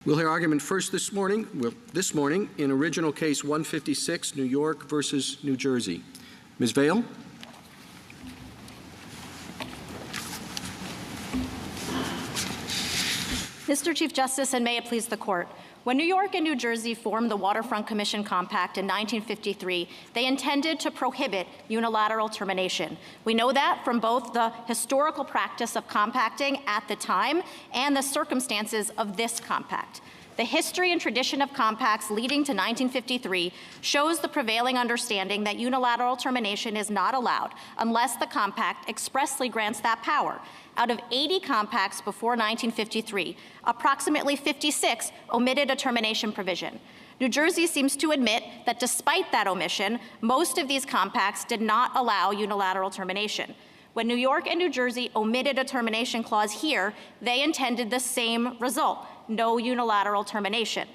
We'll hear argument first this morning in original case 156, New York versus New Jersey. Ms. Vail. Mr. Chief Justice, and may it please the Court. When New York and New Jersey formed the Waterfront Commission Compact in 1953, they intended to prohibit unilateral termination. We know that from both the historical practice of compacting at the time and the circumstances of this compact. The history and tradition of compacts leading to 1953 shows the prevailing understanding that unilateral termination is not allowed unless the compact expressly grants that power. Out of 80 compacts before 1953, approximately 56 omitted a termination provision. New Jersey seems to admit that despite that omission, most of these compacts did not allow unilateral termination. When New York and New Jersey omitted a termination clause here, they intended the same result: no unilateral termination.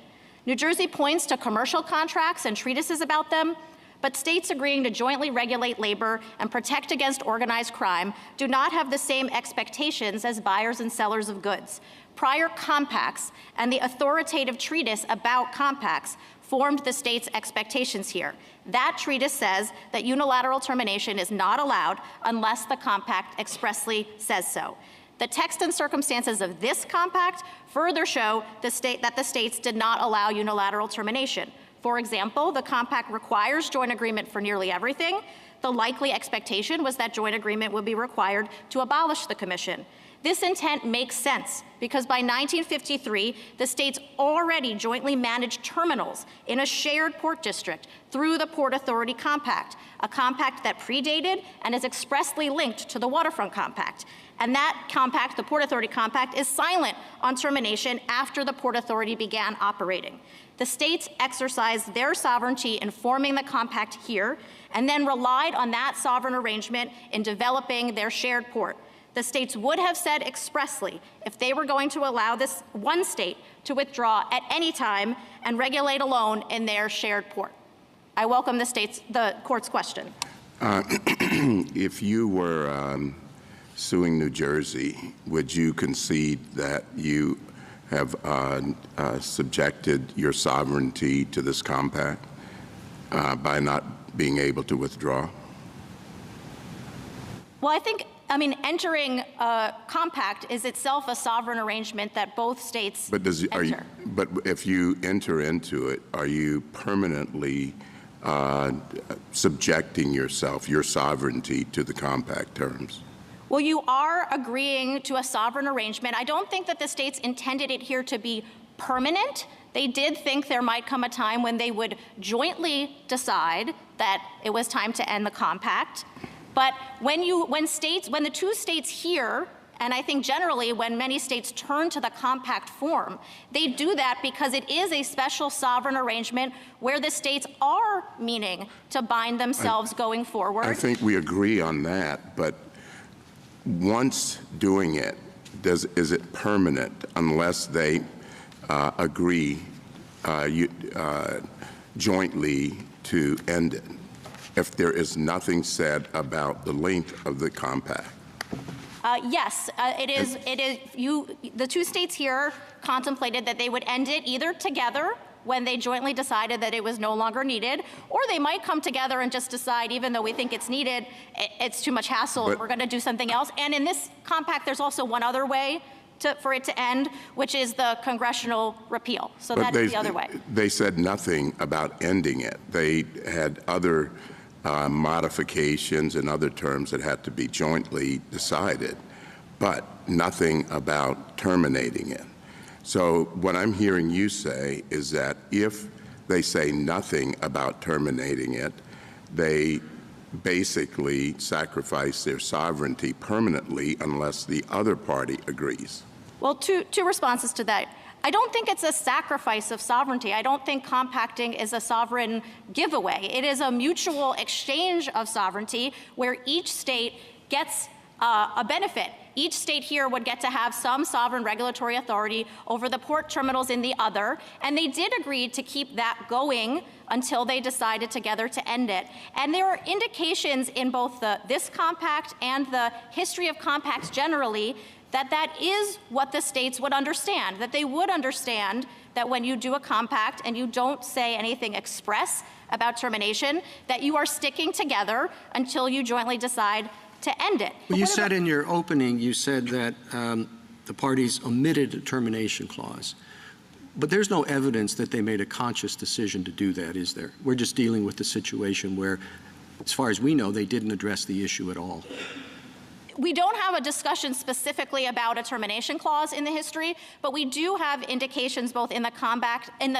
New Jersey points to commercial contracts and treatises about them, but states agreeing to jointly regulate labor and protect against organized crime do not have the same expectations as buyers and sellers of goods. Prior compacts and the authoritative treatise about compacts formed the state's expectations here. That treatise says that unilateral termination is not allowed unless the compact expressly says so. The text and circumstances of this compact further show that the states did not allow unilateral termination. For example, the compact requires joint agreement for nearly everything. The likely expectation was that joint agreement would be required to abolish the commission. This intent makes sense because by 1953, the states already jointly managed terminals in a shared port district through the Port Authority Compact, a compact that predated and is expressly linked to the Waterfront Compact. And that compact, the Port Authority Compact, is silent on termination after the Port Authority began operating. The states exercised their sovereignty in forming the compact here and then relied on that sovereign arrangement in developing their shared port. The states would have said expressly if they were going to allow this one state to withdraw at any time and regulate alone in their shared port. I welcome the court's question. If you were suing New Jersey, would you concede that you have subjected your sovereignty to this compact by not being able to withdraw? Well, entering a compact is itself a sovereign arrangement that both states enter. But if you enter into it, are you permanently subjecting yourself, your sovereignty, to the compact terms? Well, you are agreeing to a sovereign arrangement. I don't think that the states intended it here to be permanent. They did think there might come a time when they would jointly decide that it was time to end the compact. But when the two states here, and I think generally when many states turn to the compact form, they do that because it is a special sovereign arrangement where the states are meaning to bind themselves going forward. I think we agree on that, but once doing it, is it permanent unless they agree jointly to end it, if there is nothing said about the length of the compact? Yes, it is. The two states here contemplated that they would end it either together when they jointly decided that it was no longer needed, or they might come together and just decide, even though we think it's needed, it's too much hassle, we're going to do something else. And in this compact, there's also one other way for it to end, which is the Congressional repeal. So that is the other way. They said nothing about ending it. They had other modifications and other terms that had to be jointly decided, but nothing about terminating it. So what I'm hearing you say is that if they say nothing about terminating it, they basically sacrifice their sovereignty permanently unless the other party agrees. Well, two responses to that. I don't think it's a sacrifice of sovereignty. I don't think compacting is a sovereign giveaway. It is a mutual exchange of sovereignty where each state gets a benefit. Each state here would get to have some sovereign regulatory authority over the port terminals in the other, and they did agree to keep that going until they decided together to end it. And there are indications in both this compact and the history of compacts generally that that is what the states would understand, that they would understand that when you do a compact and you don't say anything express about termination, that you are sticking together until you jointly decide to end it. Well, you said in your opening, you said that the parties omitted a termination clause. But there's no evidence that they made a conscious decision to do that, is there? We're just dealing with the situation where, as far as we know, they didn't address the issue at all. We don't have a discussion specifically about a termination clause in the history, but we do have indications both in the compact and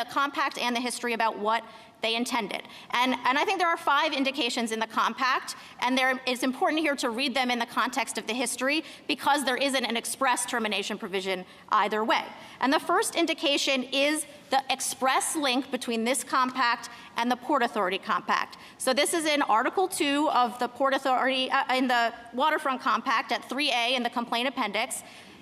the history about what they intended. And I think there are 5 indications in the compact, and it's important here to read them in the context of the history because there isn't an express termination provision either way. And the first indication is the express link between this compact and the Port Authority Compact. So this is in Article 2 of the Port Authority, in the Waterfront Compact at 3A in the complaint appendix.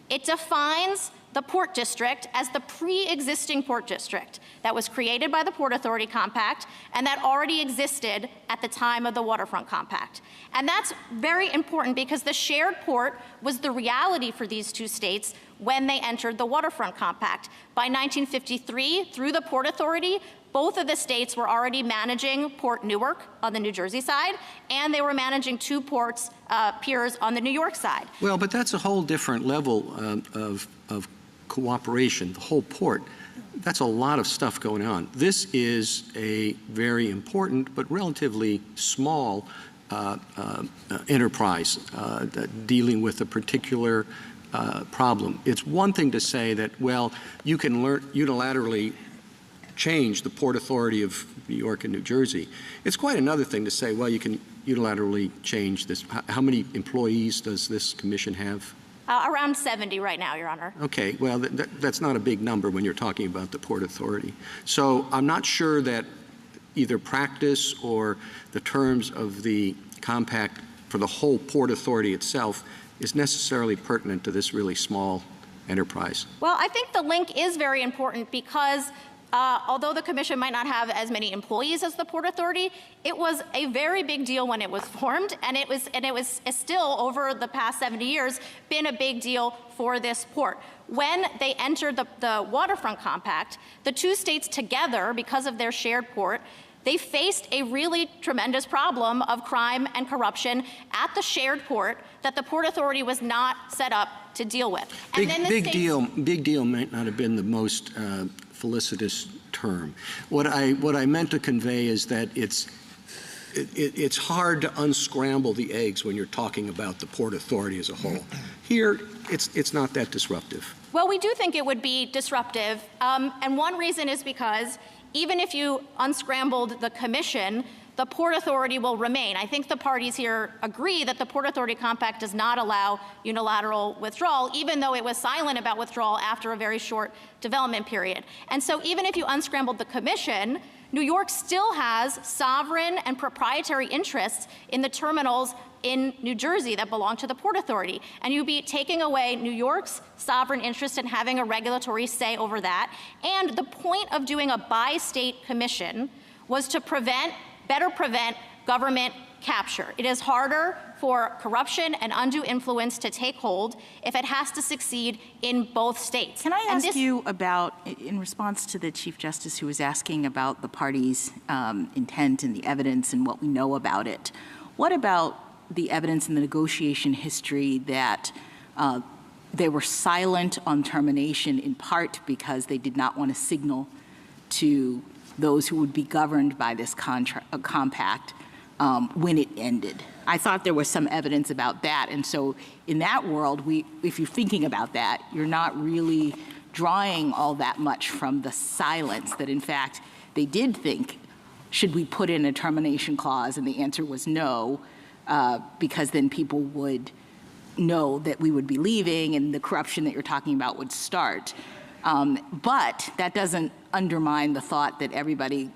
It defines the Port District as the pre-existing Port District that was created by the Port Authority Compact and that already existed at the time of the Waterfront Compact. And that's very important because the shared port was the reality for these 2 states when they entered the Waterfront Compact. By 1953, through the Port Authority, both of the states were already managing Port Newark on the New Jersey side, and they were managing 2 ports, piers on the New York side. Well, but that's a whole different level of cooperation, the whole port. That's a lot of stuff going on. This is a very important but relatively small enterprise dealing with a particular problem. It's one thing to say that, well, you can unilaterally change the Port Authority of New York and New Jersey. It's quite another thing to say, well, you can unilaterally change this. How many employees does this commission have? Around 70 right now, Your Honor. Okay, well, that's not a big number when you're talking about the Port Authority. So I'm not sure that either practice or the terms of the compact for the whole Port Authority itself is necessarily pertinent to this really small enterprise. Well, I think the link is very important because although the commission might not have as many employees as the Port Authority, it was a very big deal when it was formed, and it was still, over the past 70 years, been a big deal for this port. When they entered the Waterfront Compact, the 2 states together, because of their shared port, they faced a really tremendous problem of crime and corruption at the shared port that the Port Authority was not set up to deal with. And big deal might not have been the most felicitous term. What I meant to convey is that it's hard to unscramble the eggs when you're talking about the Port Authority as a whole. Here, it's not that disruptive. Well, we do think it would be disruptive, and one reason is because even if you unscrambled the commission, the Port Authority will remain. I think the parties here agree that the Port Authority Compact does not allow unilateral withdrawal, even though it was silent about withdrawal after a very short development period. And so even if you unscrambled the commission, New York still has sovereign and proprietary interests in the terminals in New Jersey that belong to the Port Authority. And you'd be taking away New York's sovereign interest in having a regulatory say over that. And the point of doing a bi-state commission was to better prevent government capture. It is harder for corruption and undue influence to take hold if it has to succeed in both states. Can I ask you about, in response to the Chief Justice who was asking about the parties' intent and the evidence and what we know about it, what about the evidence in the negotiation history that they were silent on termination in part because they did not want to signal to those who would be governed by this compact when it ended? I thought there was some evidence about that. And so in that world, if you're thinking about that, you're not really drawing all that much from the silence that, in fact, they did think, should we put in a termination clause? And the answer was no, because then people would know that we would be leaving and the corruption that you're talking about would start. But that doesn't undermine the thought that everybody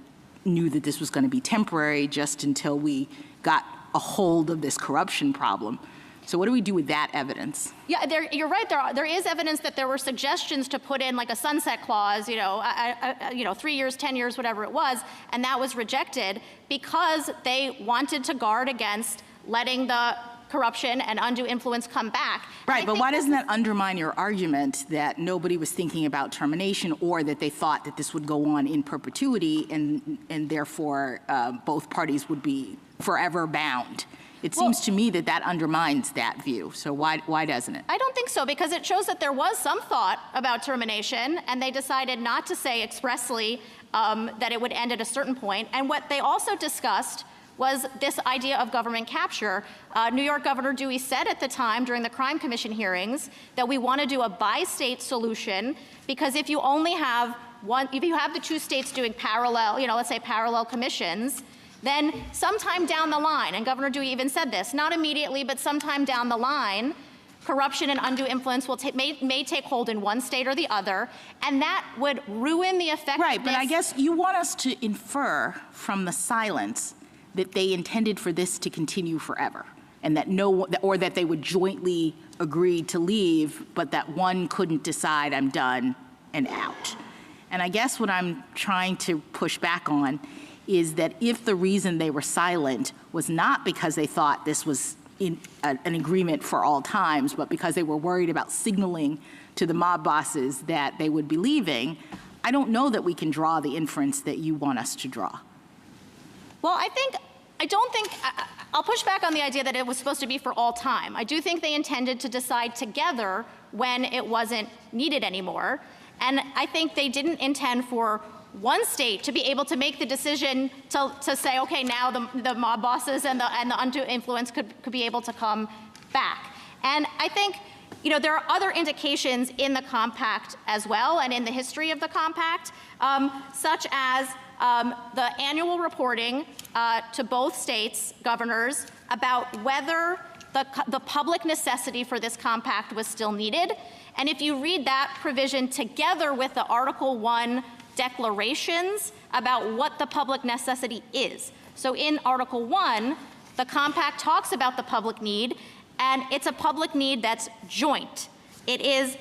knew that this was going to be temporary just until we got a hold of this corruption problem. So what do we do with that evidence? Yeah, you're right. There is evidence that there were suggestions to put in like a sunset clause, 3 years, 10 years, whatever it was, and that was rejected because they wanted to guard against letting the corruption and undue influence come back. Right, but why doesn't that undermine your argument that nobody was thinking about termination, or that they thought that this would go on in perpetuity and therefore both parties would be forever bound? It seems to me that that undermines that view. So why doesn't it? I don't think so, because it shows that there was some thought about termination, and they decided not to say expressly that it would end at a certain point. And what they also discussed was this idea of government capture. New York Governor Dewey said at the time during the Crime Commission hearings that we want to do a bi-state solution, because if you only have one, if you have the two states doing parallel, let's say parallel commissions, then sometime down the line, and Governor Dewey even said this, not immediately, but sometime down the line, corruption and undue influence may take hold in one state or the other, and that would ruin the effectiveness. Right, but I guess you want us to infer from the silence that they intended for this to continue forever, and that or that they would jointly agree to leave, but that one couldn't decide, I'm done and out. And I guess what I'm trying to push back on is that if the reason they were silent was not because they thought this was an agreement for all times, but because they were worried about signaling to the mob bosses that they would be leaving, I don't know that we can draw the inference that you want us to draw. Well, I'll push back on the idea that it was supposed to be for all time. I do think they intended to decide together when it wasn't needed anymore. And I think they didn't intend for one state to be able to make the decision to say, okay, now the mob bosses and the undue influence could be able to come back. And I think, there are other indications in the compact as well, and in the history of the compact, such as the annual reporting to both states' governors about whether the public necessity for this compact was still needed. And if you read that provision together with the Article 1 declarations about what the public necessity is. So in Article 1, the compact talks about the public need, and it's a public need that's joint. It is,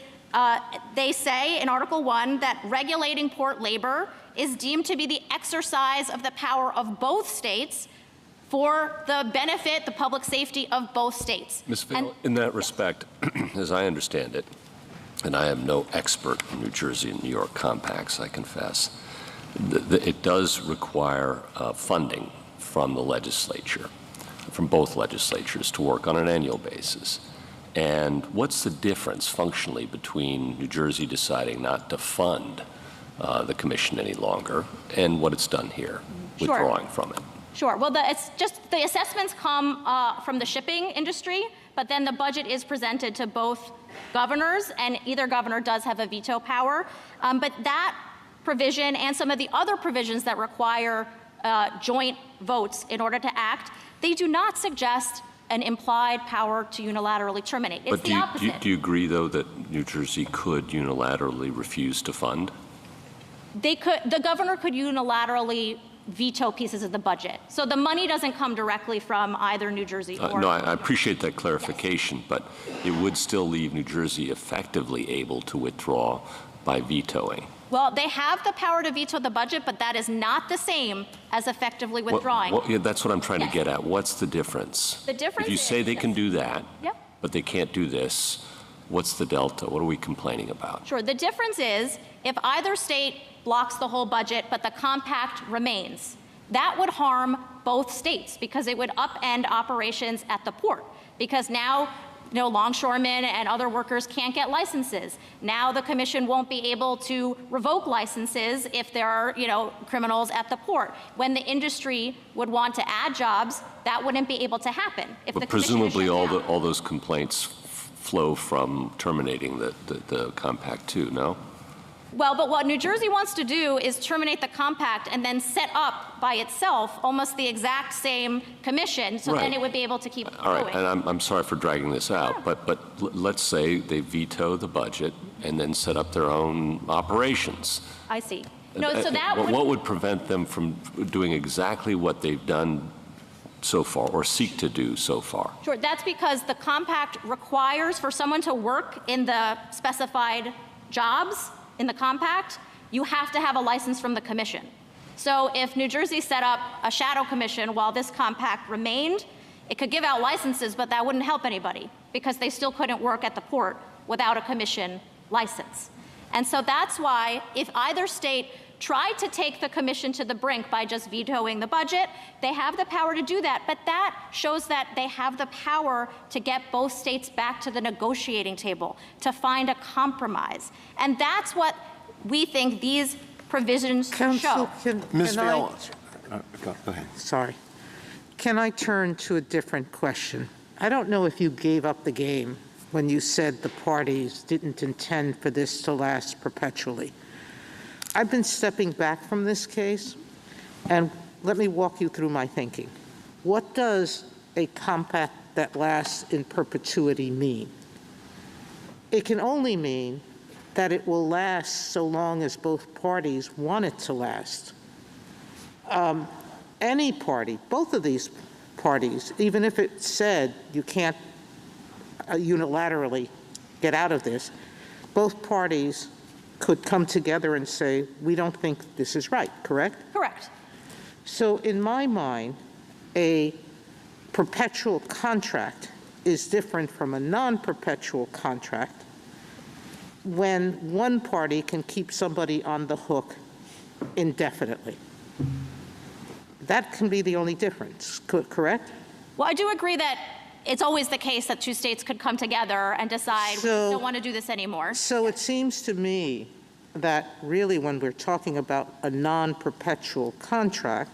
they say in Article 1 that regulating port labor is deemed to be the exercise of the power of both states for the benefit, the public safety of both states. Ms. Vail, in that respect, as I understand it, and I am no expert in New Jersey and New York compacts, I confess, it does require funding from the legislature, from both legislatures, to work on an annual basis. And what's the difference functionally between New Jersey deciding not to fund the commission any longer and what it's done here, withdrawing from it? Sure. Well, it's just the assessments come from the shipping industry, but then the budget is presented to both governors, and either governor does have a veto power. But that provision and some of the other provisions that require joint votes in order to act, they do not suggest an implied power to unilaterally terminate. It's the opposite. Do you agree, though, that New Jersey could unilaterally refuse to fund? The governor could unilaterally veto pieces of the budget. So the money doesn't come directly from either New Jersey or... No, I appreciate that clarification, but it would still leave New Jersey effectively able to withdraw by vetoing. Well, they have the power to veto the budget, but that is not the same as effectively withdrawing. Yeah, that's what I'm trying to get at. What's the difference? The difference is... If you say they can do that, Yep. but they can't do this, what's the delta? What are we complaining about? Sure. The difference is if either state blocks the whole budget, but the compact remains, that would harm both states because it would upend operations at the port. Because now, longshoremen and other workers can't get licenses. Now the commission won't be able to revoke licenses if there are, criminals at the port. When the industry would want to add jobs, that wouldn't be able to happen if But the commission presumably is shut down. all those complaints flow from terminating the compact too, no? Well, but what New Jersey wants to do is terminate the compact and then set up by itself almost the exact same commission, so then it would be able to keep All right, going. and I'm sorry for dragging this out, Sure. but let's say they veto the budget and then set up their own operations. I see. No, so that would... What would prevent them from doing exactly what they've done so far or seek to do so far? Sure, that's because the compact requires for someone to work in the specified jobs in the compact, you have to have a license from the commission. So if New Jersey set up a shadow commission while this compact remained, It could give out licenses, but that wouldn't help anybody because they still couldn't work at the port without a commission license. And so that's why if either state tried to take the commission to the brink by just vetoing the budget, they have the power to do that. But that shows that they have the power to get both states back to the negotiating table, to find a compromise. And that's what we think these provisions show. Ms. Vail, Go ahead. sorry. Can I turn to a different question? I don't know if you gave up the game when you said the parties didn't intend for this to last perpetually. I've been stepping back from this case, and let me walk you through my thinking. What does a compact that lasts in perpetuity mean? It can only mean that it will last so long as both parties want it to last. Any party, both of these parties, even if it said you can't unilaterally get out of this, both parties could come together and say, we don't think this is right, correct? Correct. So in my mind, a perpetual contract is different from a non-perpetual contract when one party can keep somebody on the hook indefinitely. That can be the only difference, correct? Well, I do agree that it's always the case that two states could come together and decide we don't want to do this anymore. So it seems to me that really when we're talking about a non-perpetual contract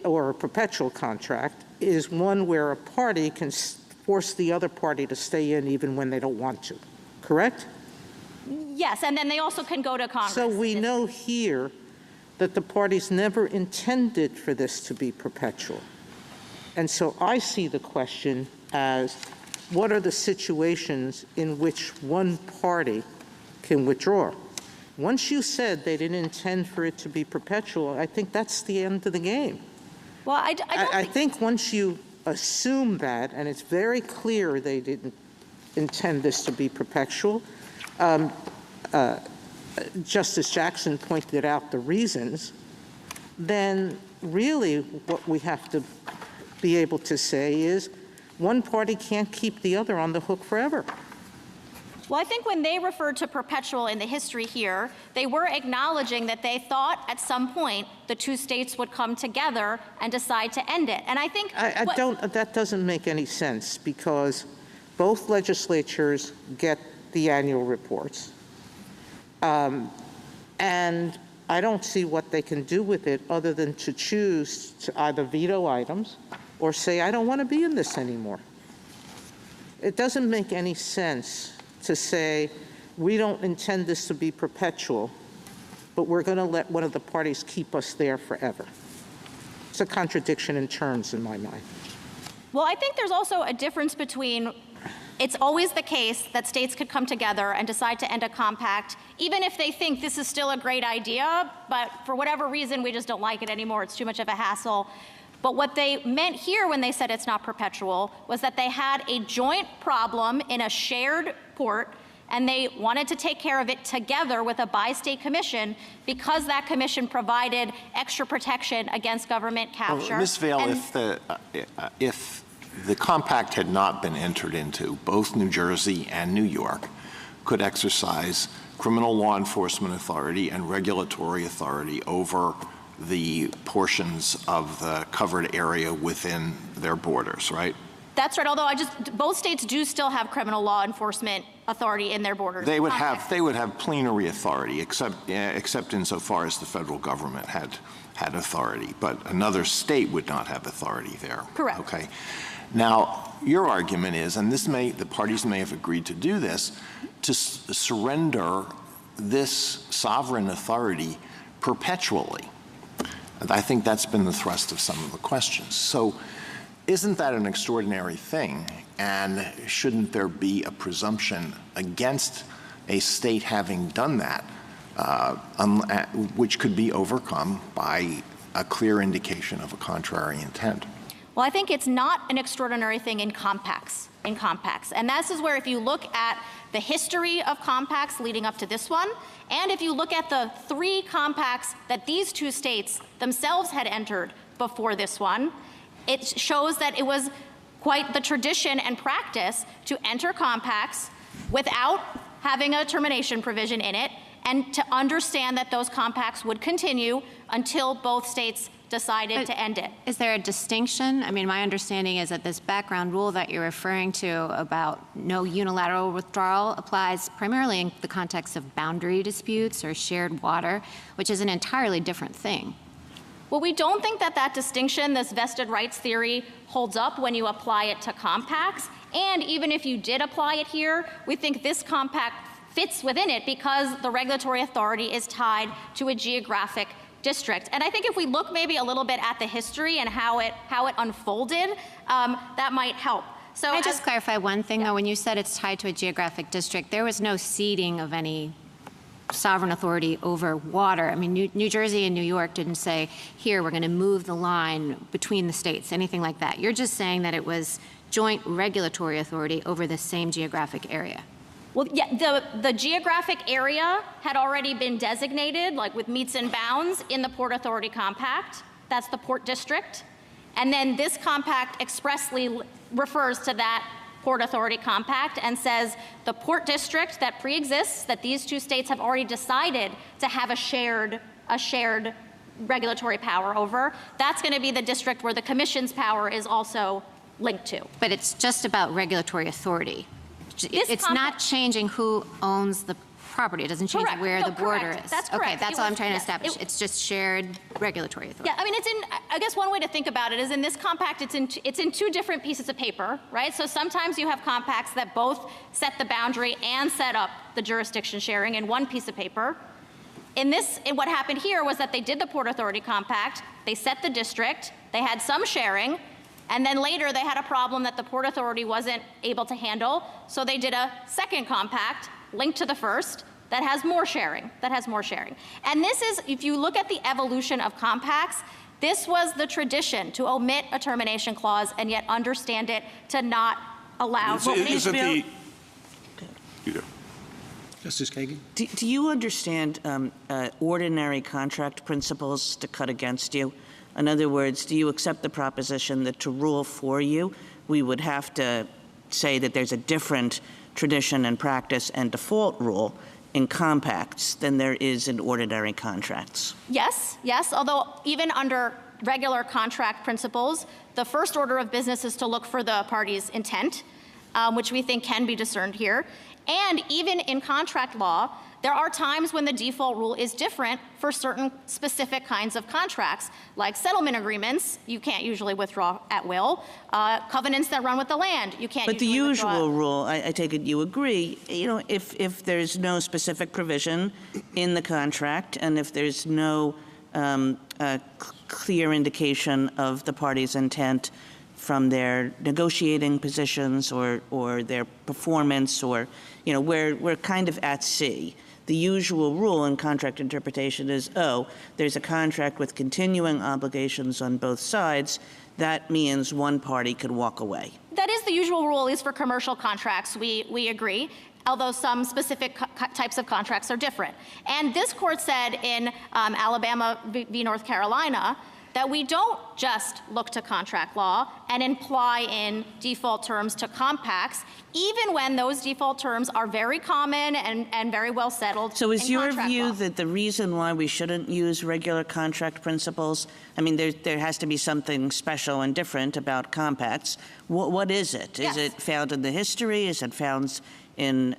or a perpetual contract is one where a party can force the other party to stay in even when they don't want to, correct? Yes, and then they also can go to Congress. So we know here that the parties never intended for this to be perpetual. And so I see the question as, what are the situations in which one party can withdraw? Once you said they didn't intend for it to be perpetual, I think that's the end of the game. Well, I think once you assume that, and it's very clear they didn't intend this to be perpetual, Justice Jackson pointed out the reasons, then really what we have to be able to say is one party can't keep the other on the hook forever. Well, I think when they referred to perpetual in the history here, they were acknowledging that they thought at some point the two states would come together and decide to end it. And I think that doesn't make any sense because both legislatures get the annual reports. And I don't see what they can do with it other than to choose to either veto items or say, I don't want to be in this anymore. It doesn't make any sense to say, we don't intend this to be perpetual, but we're going to let one of the parties keep us there forever. It's a contradiction in terms in my mind. Well, I think there's also a difference between it's always the case that states could come together and decide to end a compact, even if they think this is still a great idea, but for whatever reason, we just don't like it anymore. It's too much of a hassle. But what they meant here when they said it's not perpetual was that they had a joint problem in a shared port, and they wanted to take care of it together with a bi-state commission because that commission provided extra protection against government capture. Ms. Vail, if the compact had not been entered into, both New Jersey and New York could exercise criminal law enforcement authority and regulatory authority over the portions of the covered area within their borders, right? That's right, although both states do still have criminal law enforcement authority in their borders. They would have plenary authority, except insofar as the federal government had authority, but another state would not have authority there. Correct. Okay. Now, your argument is, and the parties may have agreed to do this, to surrender this sovereign authority perpetually. And I think that's been the thrust of some of the questions. So isn't that an extraordinary thing? And shouldn't there be a presumption against a state having done that, which could be overcome by a clear indication of a contrary intent? Well, I think it's not an extraordinary thing in compacts. And this is where if you look at the history of compacts leading up to this one, and if you look at the 3 compacts that these 2 states themselves had entered before this one, it shows that it was quite the tradition and practice to enter compacts without having a termination provision in it, and to understand that those compacts would continue until both states decided to end it. Is there a distinction? I mean, my understanding is that this background rule that you're referring to about no unilateral withdrawal applies primarily in the context of boundary disputes or shared water, which is an entirely different thing. Well, we don't think that that distinction, this vested rights theory, holds up when you apply it to compacts. And even if you did apply it here, we think this compact fits within it because the regulatory authority is tied to a geographic district. And I think if we look maybe a little bit at the history and how it unfolded, that might help. So can I just clarify one thing, though? When you said it's tied to a geographic district, there was no ceding of any sovereign authority over water. I mean, New Jersey and New York didn't say, here, we're going to move the line between the states, anything like that. You're just saying that it was joint regulatory authority over the same geographic area. Well, yeah, the geographic area had already been designated, like with meets and bounds, in the Port Authority Compact. That's the Port District. And then this compact expressly refers to that Port Authority Compact and says the Port District that pre-exists, that these two states have already decided to have a shared regulatory power over, that's going to be the district where the Commission's power is also linked to. But it's just about regulatory authority. It's not changing who owns the property. It doesn't change where the border is. That's correct. Okay, that's all I'm trying to establish. It's just shared regulatory authority. Yeah, I mean, I guess one way to think about it is in this compact, it's in two different pieces of paper, right? So sometimes you have compacts that both set the boundary and set up the jurisdiction sharing in one piece of paper. What happened here was that they did the Port Authority Compact, they set the district, they had some sharing, and then later they had a problem that the Port Authority wasn't able to handle, so they did a second compact linked to the first that has more sharing, And this is, if you look at the evolution of compacts, this was the tradition to omit a termination clause and yet understand it to not allow. Justice Kagan? Do you understand ordinary contract principles to cut against you? In other words, do you accept the proposition that to rule for you, we would have to say that there's a different tradition and practice and default rule in compacts than there is in ordinary contracts? Yes, although even under regular contract principles, the first order of business is to look for the party's intent, which we think can be discerned here. And even in contract law, there are times when the default rule is different for certain specific kinds of contracts, like settlement agreements, you can't usually withdraw at will. Covenants that run with the land, you can't But the usually usual rule, I take it you agree, if there's no specific provision in the contract and if there's no clear indication of the party's intent from their negotiating positions or their performance, or we're kind of at sea. The usual rule in contract interpretation is, there's a contract with continuing obligations on both sides. That means one party could walk away. That is the usual rule, at least for commercial contracts, we agree, although some specific types of contracts are different. And this court said in Alabama v. North Carolina that we don't just look to contract law and imply in default terms to compacts, even when those default terms are very common and very well settled. So is your view law. that the reason why we shouldn't use regular contract principles, I mean, there has to be something special and different about compacts. What is it? Yes. Is it found in the history? Is it found in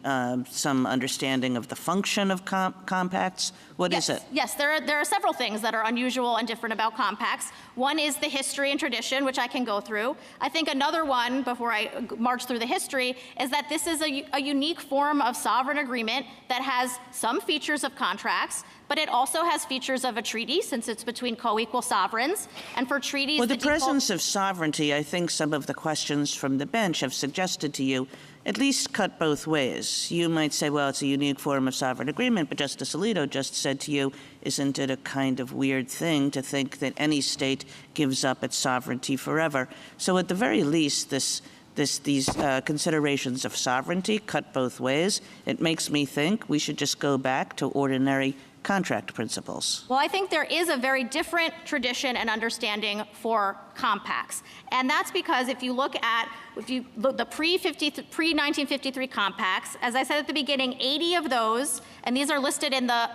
some understanding of the function of compacts? What is it? Yes, there are several things that are unusual and different about compacts. One is the history and tradition, which I can go through. I think another one, before I march through the history, is that this is a unique form of sovereign agreement that has some features of contracts, but it also has features of a treaty, since it's between co-equal sovereigns. And for treaties, well, the presence of sovereignty, I think some of the questions from the bench have suggested to you, at least cut both ways. You might say, well, it's a unique form of sovereign agreement, but Justice Alito just said to you, isn't it a kind of weird thing to think that any state gives up its sovereignty forever? So at the very least, these considerations of sovereignty cut both ways. It makes me think we should just go back to ordinary contract principles? Well, I think there is a very different tradition and understanding for compacts. And that's because if you look the pre-1953 compacts, as I said at the beginning, 80 of those, and these are listed in the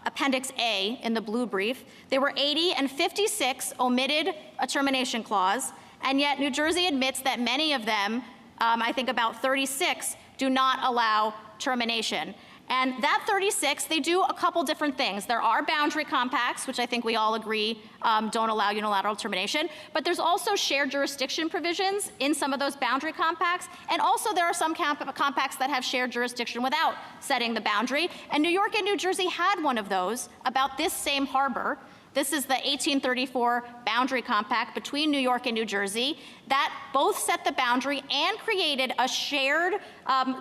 Appendix A in the blue brief, there were 80 and 56 omitted a termination clause, and yet New Jersey admits that many of them, I think about 36, do not allow termination. And that 36, they do a couple different things. There are boundary compacts, which I think we all agree don't allow unilateral termination, but there's also shared jurisdiction provisions in some of those boundary compacts, and also there are some compacts that have shared jurisdiction without setting the boundary, and New York and New Jersey had one of those about this same harbor. This is the 1834 boundary compact between New York and New Jersey that both set the boundary and created a shared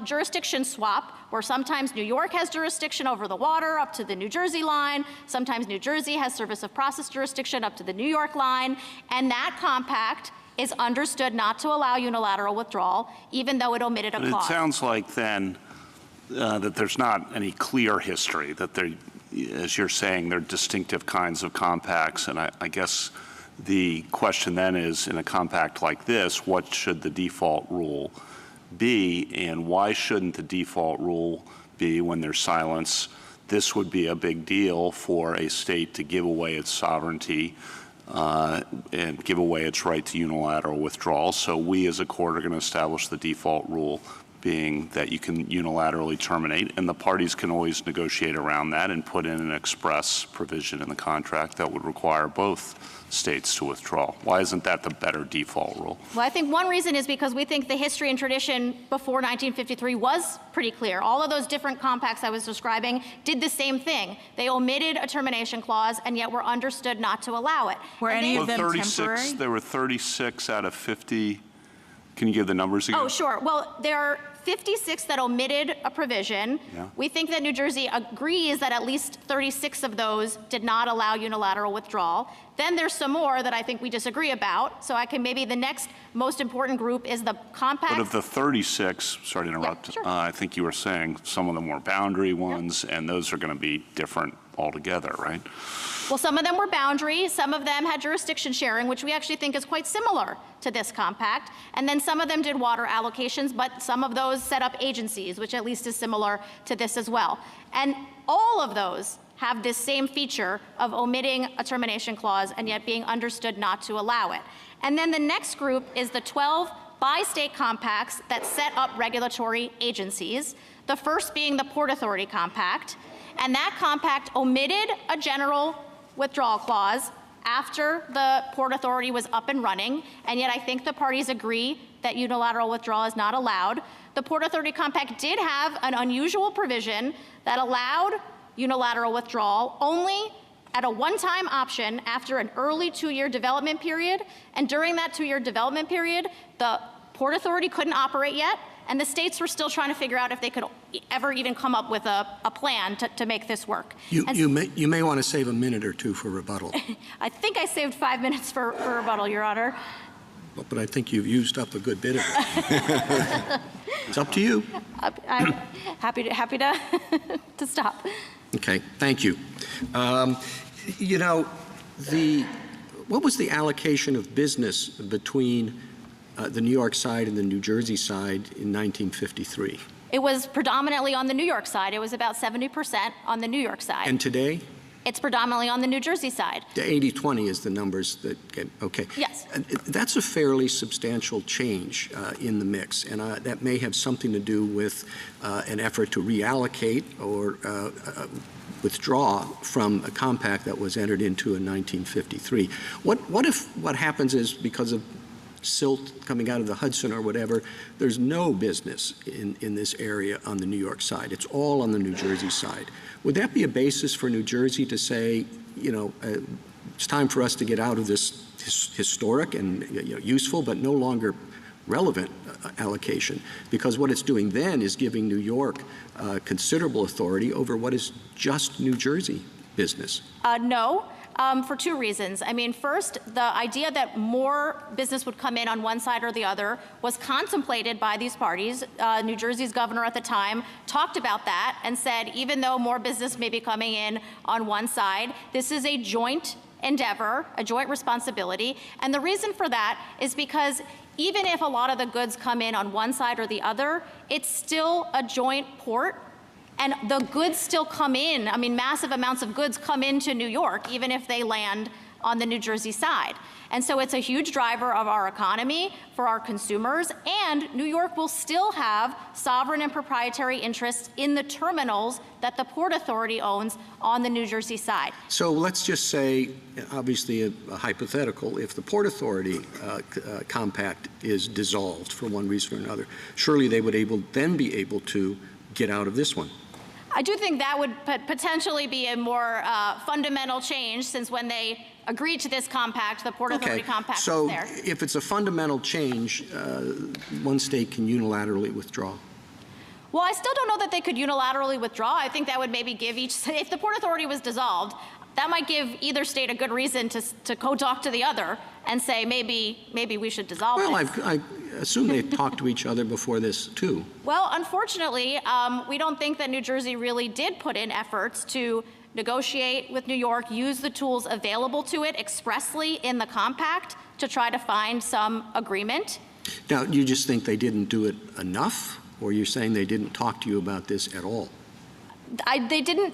jurisdiction swap where sometimes New York has jurisdiction over the water up to the New Jersey line, sometimes New Jersey has service of process jurisdiction up to the New York line, and that compact is understood not to allow unilateral withdrawal, even though it omitted a clause. It sounds like then that there's not any clear history, that there, as you're saying, they're distinctive kinds of compacts, and I guess the question then is, in a compact like this, what should the default rule be, and why shouldn't the default rule be when there's silence? This would be a big deal for a state to give away its sovereignty and give away its right to unilateral withdrawal. So we as a court are going to establish the default rule being that you can unilaterally terminate, and the parties can always negotiate around that and put in an express provision in the contract that would require both states to withdraw. Why isn't that the better default rule? Well, I think one reason is because we think the history and tradition before 1953 was pretty clear. All of those different compacts I was describing did the same thing. They omitted a termination clause and yet were understood not to allow it. Were any of them 36, temporary? there were 36 out of 50. Can you give the numbers again? Oh, sure. Well, there are 56 that omitted a provision. Yeah. We think that New Jersey agrees that at least 36 of those did not allow unilateral withdrawal. Then there's some more that I think we disagree about. So maybe the next most important group is the compact. But of the 36, sorry to interrupt, Yeah, sure. I think you were saying some of them were boundary ones, and those are going to be different altogether, right? Well, some of them were boundary, some of them had jurisdiction sharing, which we actually think is quite similar to this compact, and then some of them did water allocations, but some of those set up agencies, which at least is similar to this as well. And all of those have this same feature of omitting a termination clause and yet being understood not to allow it. And then the next group is the 12 bi-state compacts that set up regulatory agencies, the first being the Port Authority Compact, and that compact omitted a general withdrawal clause after the Port Authority was up and running, and yet I think the parties agree that unilateral withdrawal is not allowed. The Port Authority Compact did have an unusual provision that allowed unilateral withdrawal only at a one-time option after an early 2-year development period, and during that 2-year development period, the Port Authority couldn't operate yet, and the states were still trying to figure out if they could ever even come up with a plan to make this work. You may want to save a minute or two for rebuttal. I think I saved 5 minutes for rebuttal, Your Honor. But I think you've used up a good bit of it. It's up to you. I'm happy to to stop. Okay, thank you. What was the allocation of business between the New York side and the New Jersey side in 1953? It was predominantly on the New York side. It was about 70% on the New York side. And today? It's predominantly on the New Jersey side. The 80-20 is the numbers that get, okay. Yes. That's a fairly substantial change in the mix, and that may have something to do with an effort to reallocate or withdraw from a compact that was entered into in 1953. What if what happens is because of silt coming out of the Hudson or whatever, there's no business in this area on the New York side. It's all on the New Jersey side. Would that be a basis for New Jersey to say, it's time for us to get out of this historic and useful but no longer relevant allocation? Because what it's doing then is giving New York considerable authority over what is just New Jersey business? No. For two reasons. I mean, first, the idea that more business would come in on one side or the other was contemplated by these parties. New Jersey's governor at the time talked about that and said, even though more business may be coming in on one side, this is a joint endeavor, a joint responsibility. And the reason for that is because even if a lot of the goods come in on one side or the other, it's still a joint port. And the goods still come in. I mean, massive amounts of goods come into New York, even if they land on the New Jersey side. And so it's a huge driver of our economy, for our consumers, and New York will still have sovereign and proprietary interests in the terminals that the Port Authority owns on the New Jersey side. So let's just say, obviously a hypothetical, if the Port Authority compact is dissolved for one reason or another, surely they would then be able to get out of this one. I do think that would potentially be a more fundamental change, since when they agreed to this compact, the Port Authority compact was there. So if it's a fundamental change, one state can unilaterally withdraw. Well, I still don't know that they could unilaterally withdraw. I think that would maybe give each state, if the Port Authority was dissolved, that might give either state a good reason to go talk to the other and say, maybe we should dissolve this. Well, I assume they've talked to each other before this, too. Well, unfortunately, we don't think that New Jersey really did put in efforts to negotiate with New York, use the tools available to it expressly in the compact to try to find some agreement. Now, you just think they didn't do it enough, or you're saying they didn't talk to you about this at all?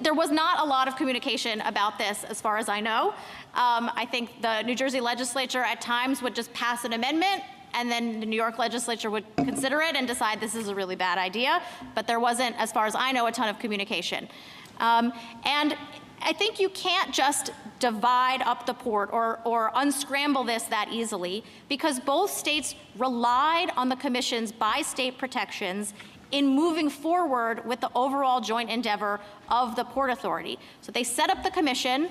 There was not a lot of communication about this, as far as I know. I think the New Jersey legislature at times would just pass an amendment, and then the New York legislature would consider it and decide this is a really bad idea. But there wasn't, as far as I know, a ton of communication. And I think you can't just divide up the port or unscramble this that easily, because both states relied on the Commission's by-state protections in moving forward with the overall joint endeavor of the Port Authority. So they set up the Commission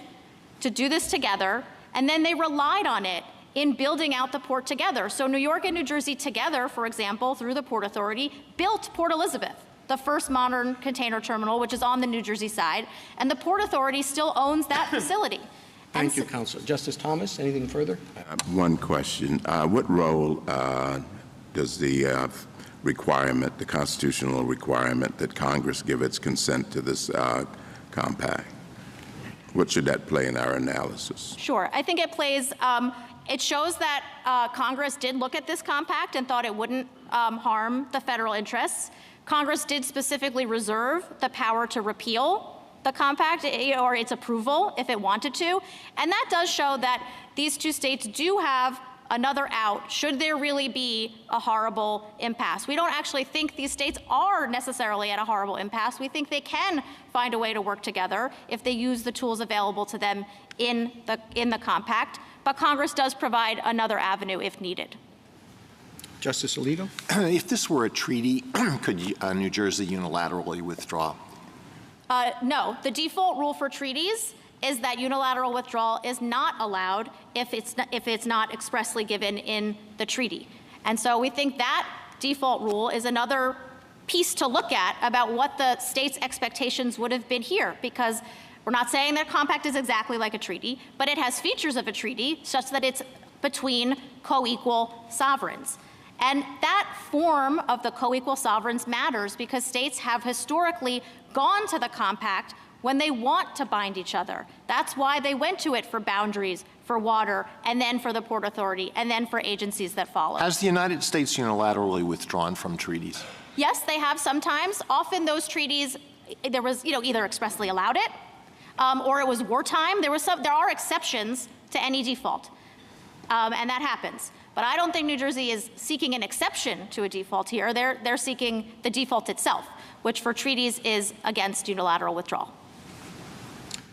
to do this together, and then they relied on it in building out the port together. So New York and New Jersey together, for example, through the Port Authority, built Port Elizabeth, the first modern container terminal, which is on the New Jersey side, and the Port Authority still owns that facility. Thank you, Counsel. Justice Thomas, anything further? One question. What role does the requirement, the constitutional requirement that Congress give its consent to this compact, what should that play in our analysis? Sure. I think it plays, it shows that Congress did look at this compact and thought it wouldn't harm the federal interests. Congress did specifically reserve the power to repeal the compact or its approval if it wanted to. And that does show that these two states do have another out should there really be a horrible impasse. We don't actually think these states are necessarily at a horrible impasse. We think they can find a way to work together if they use the tools available to them in the compact. But Congress does provide another avenue if needed. Justice Alito? If this were a treaty, could New Jersey unilaterally withdraw? No. The default rule for treaties is that unilateral withdrawal is not allowed if it's not expressly given in the treaty. And so we think that default rule is another piece to look at about what the state's expectations would have been here, because we're not saying that a compact is exactly like a treaty, but it has features of a treaty such that it's between co-equal sovereigns. And that form of the co-equal sovereigns matters because states have historically gone to the compact when they want to bind each other. That's why they went to it for boundaries, for water, and then for the Port Authority, and then for agencies that follow. Has the United States unilaterally withdrawn from treaties? Yes, they have sometimes. Often those treaties, there was, either expressly allowed it, or it was wartime. There are exceptions to any default, and that happens. But I don't think New Jersey is seeking an exception to a default here. They're seeking the default itself, which for treaties is against unilateral withdrawal.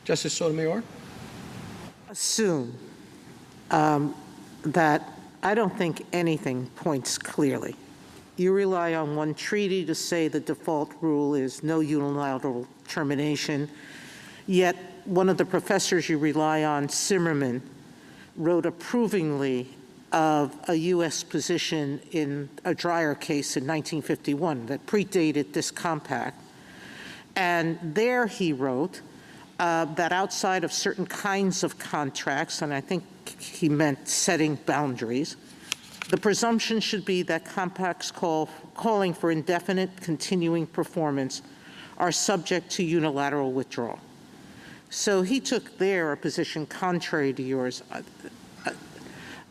Justice Sotomayor? Assume that I don't think anything points clearly. You rely on one treaty to say the default rule is no unilateral termination, yet one of the professors you rely on, Zimmerman, wrote approvingly of a U.S. position in a Dreyer case in 1951 that predated this compact. And there he wrote, that outside of certain kinds of contracts, and I think he meant setting boundaries, the presumption should be that compacts calling for indefinite continuing performance are subject to unilateral withdrawal. So he took there a position contrary to yours.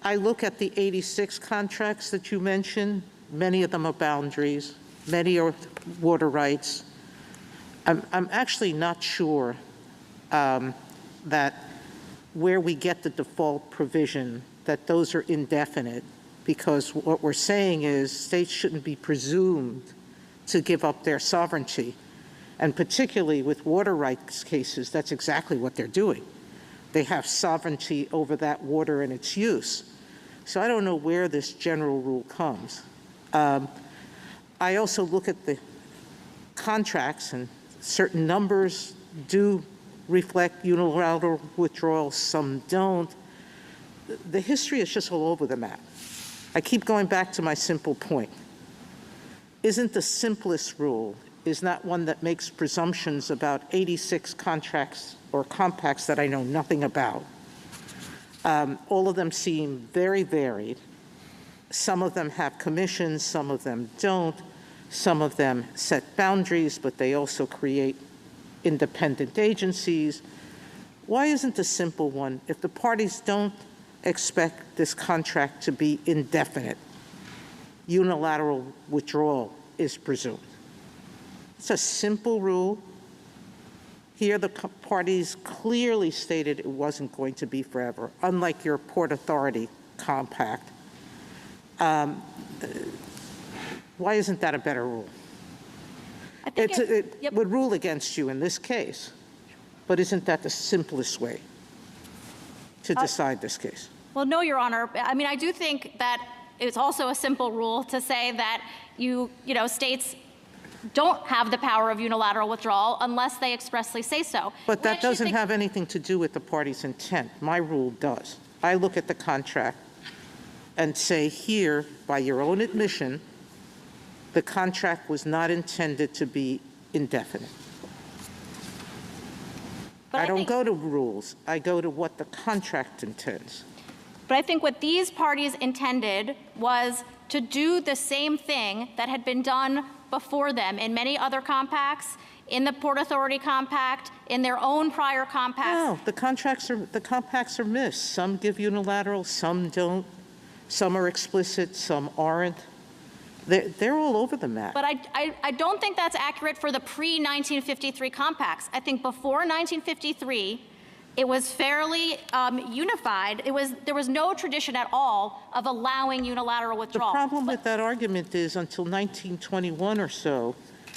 I look at the 86 contracts that you mentioned. Many of them are boundaries. Many are water rights. I'm actually not sure that where we get the default provision, that those are indefinite, because what we're saying is states shouldn't be presumed to give up their sovereignty. And particularly with water rights cases, that's exactly what they're doing. They have sovereignty over that water and its use. So I don't know where this general rule comes. I also look at the contracts, and certain numbers do reflect unilateral withdrawal, some don't. The history is just all over the map. I keep going back to my simple point. Isn't the simplest rule is not one that makes presumptions about 86 contracts or compacts that I know nothing about. All of them seem very varied. Some of them have commissions, some of them don't. Some of them set boundaries, but they also create independent agencies. Why isn't the simple one, if the parties don't expect this contract to be indefinite, unilateral withdrawal is presumed? It's a simple rule. Here, the parties clearly stated it wasn't going to be forever, unlike your Port Authority compact. Why isn't that a better rule? I think It would rule against you in this case, but isn't that the simplest way to decide this case? Well, no, Your Honor. I mean, I do think that it's also a simple rule to say that states don't have the power of unilateral withdrawal unless they expressly say so. But that doesn't have anything to do with the party's intent. My rule does. I look at the contract and say here, by your own admission, the contract was not intended to be indefinite. I don't go to rules. I go to what the contract intends. But I think what these parties intended was to do the same thing that had been done before them in many other compacts, in the Port Authority Compact, in their own prior compacts. No, the compacts are missed. Some give unilateral, some don't. Some are explicit, some aren't. They're all over the map. But I don't think that's accurate for the pre-1953 compacts. I think before 1953, it was fairly unified. There was no tradition at all of allowing unilateral withdrawal. The problem with that argument is until 1921 or so,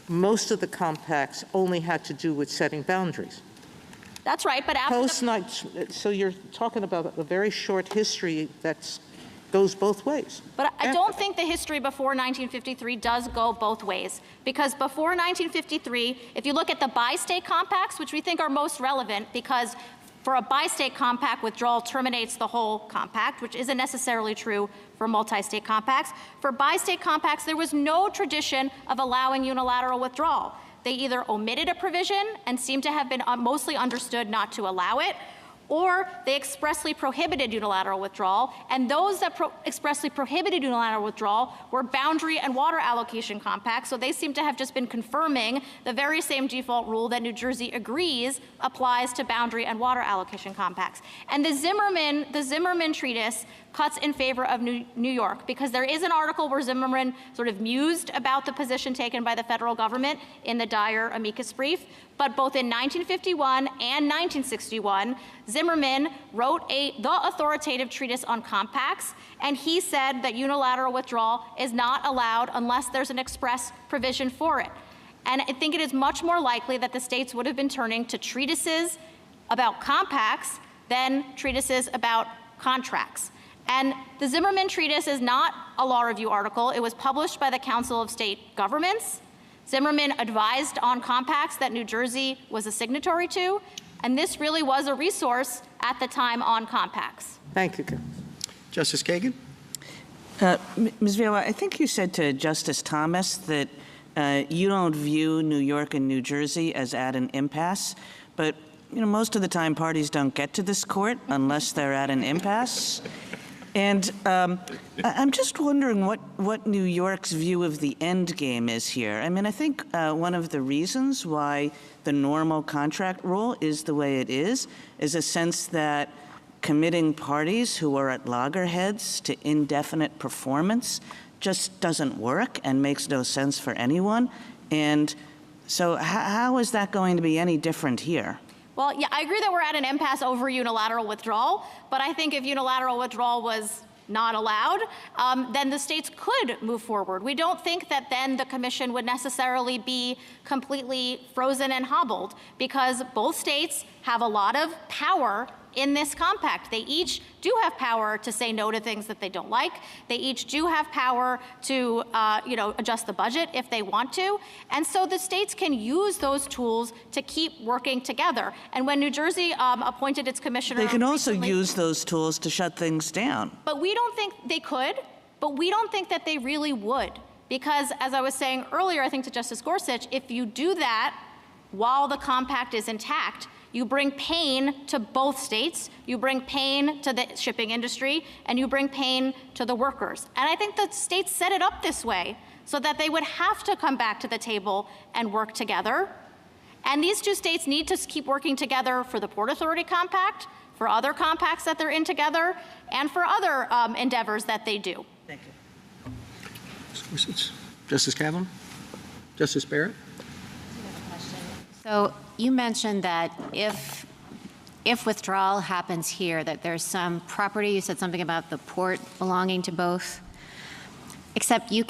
most of the compacts only had to do with setting boundaries. That's right, but after so you're talking about a very short history that goes both ways. But I don't think the history before 1953 does go both ways. Because before 1953, if you look at the bi-state compacts, which we think are most relevant, because for a bi-state compact, withdrawal terminates the whole compact, which isn't necessarily true for multi-state compacts. For bi-state compacts, there was no tradition of allowing unilateral withdrawal. They either omitted a provision and seemed to have been mostly understood not to allow it, or they expressly prohibited unilateral withdrawal, and those that expressly prohibited unilateral withdrawal were boundary and water allocation compacts, so they seem to have just been confirming the very same default rule that New Jersey agrees applies to boundary and water allocation compacts. And the Zimmerman treatise cuts in favor of New York, because there is an article where Zimmerman sort of mused about the position taken by the federal government in the Dyer amicus brief, but both in 1951 and 1961, Zimmerman wrote the authoritative treatise on compacts, and he said that unilateral withdrawal is not allowed unless there's an express provision for it. And I think it is much more likely that the states would have been turning to treatises about compacts than treatises about contracts. And the Zimmerman treatise is not a law review article. It was published by the Council of State Governments. Zimmerman advised on compacts that New Jersey was a signatory to, and this really was a resource at the time on compacts. Thank you. Justice Kagan? Ms. Viola, I think you said to Justice Thomas that you don't view New York and New Jersey as at an impasse, but most of the time parties don't get to this court unless they're at an impasse. And I'm just wondering what New York's view of the end game is here. I mean, I think one of the reasons why the normal contract rule is the way it is a sense that committing parties who are at loggerheads to indefinite performance just doesn't work and makes no sense for anyone. And so how is that going to be any different here? Well, yeah, I agree that we're at an impasse over unilateral withdrawal, but I think if unilateral withdrawal was not allowed, then the states could move forward. We don't think that then the commission would necessarily be completely frozen and hobbled, because both states have a lot of power in this compact. They each do have power to say no to things that they don't like. They each do have power to, adjust the budget if they want to. And so the states can use those tools to keep working together. And when New Jersey appointed its commissioner, they can also recently, use those tools to shut things down. But we don't think they could, but we don't think that they really would. Because as I was saying earlier, I think to Justice Gorsuch, if you do that while the compact is intact, you bring pain to both states, you bring pain to the shipping industry, and you bring pain to the workers. And I think the states set it up this way so that they would have to come back to the table and work together. And these two states need to keep working together for the Port Authority Compact, for other compacts that they're in together, and for other endeavors that they do. Thank you. Justice Kavanaugh? Justice Barrett? So you mentioned that if withdrawal happens here, that there's some property, you said something about the port belonging to both, except you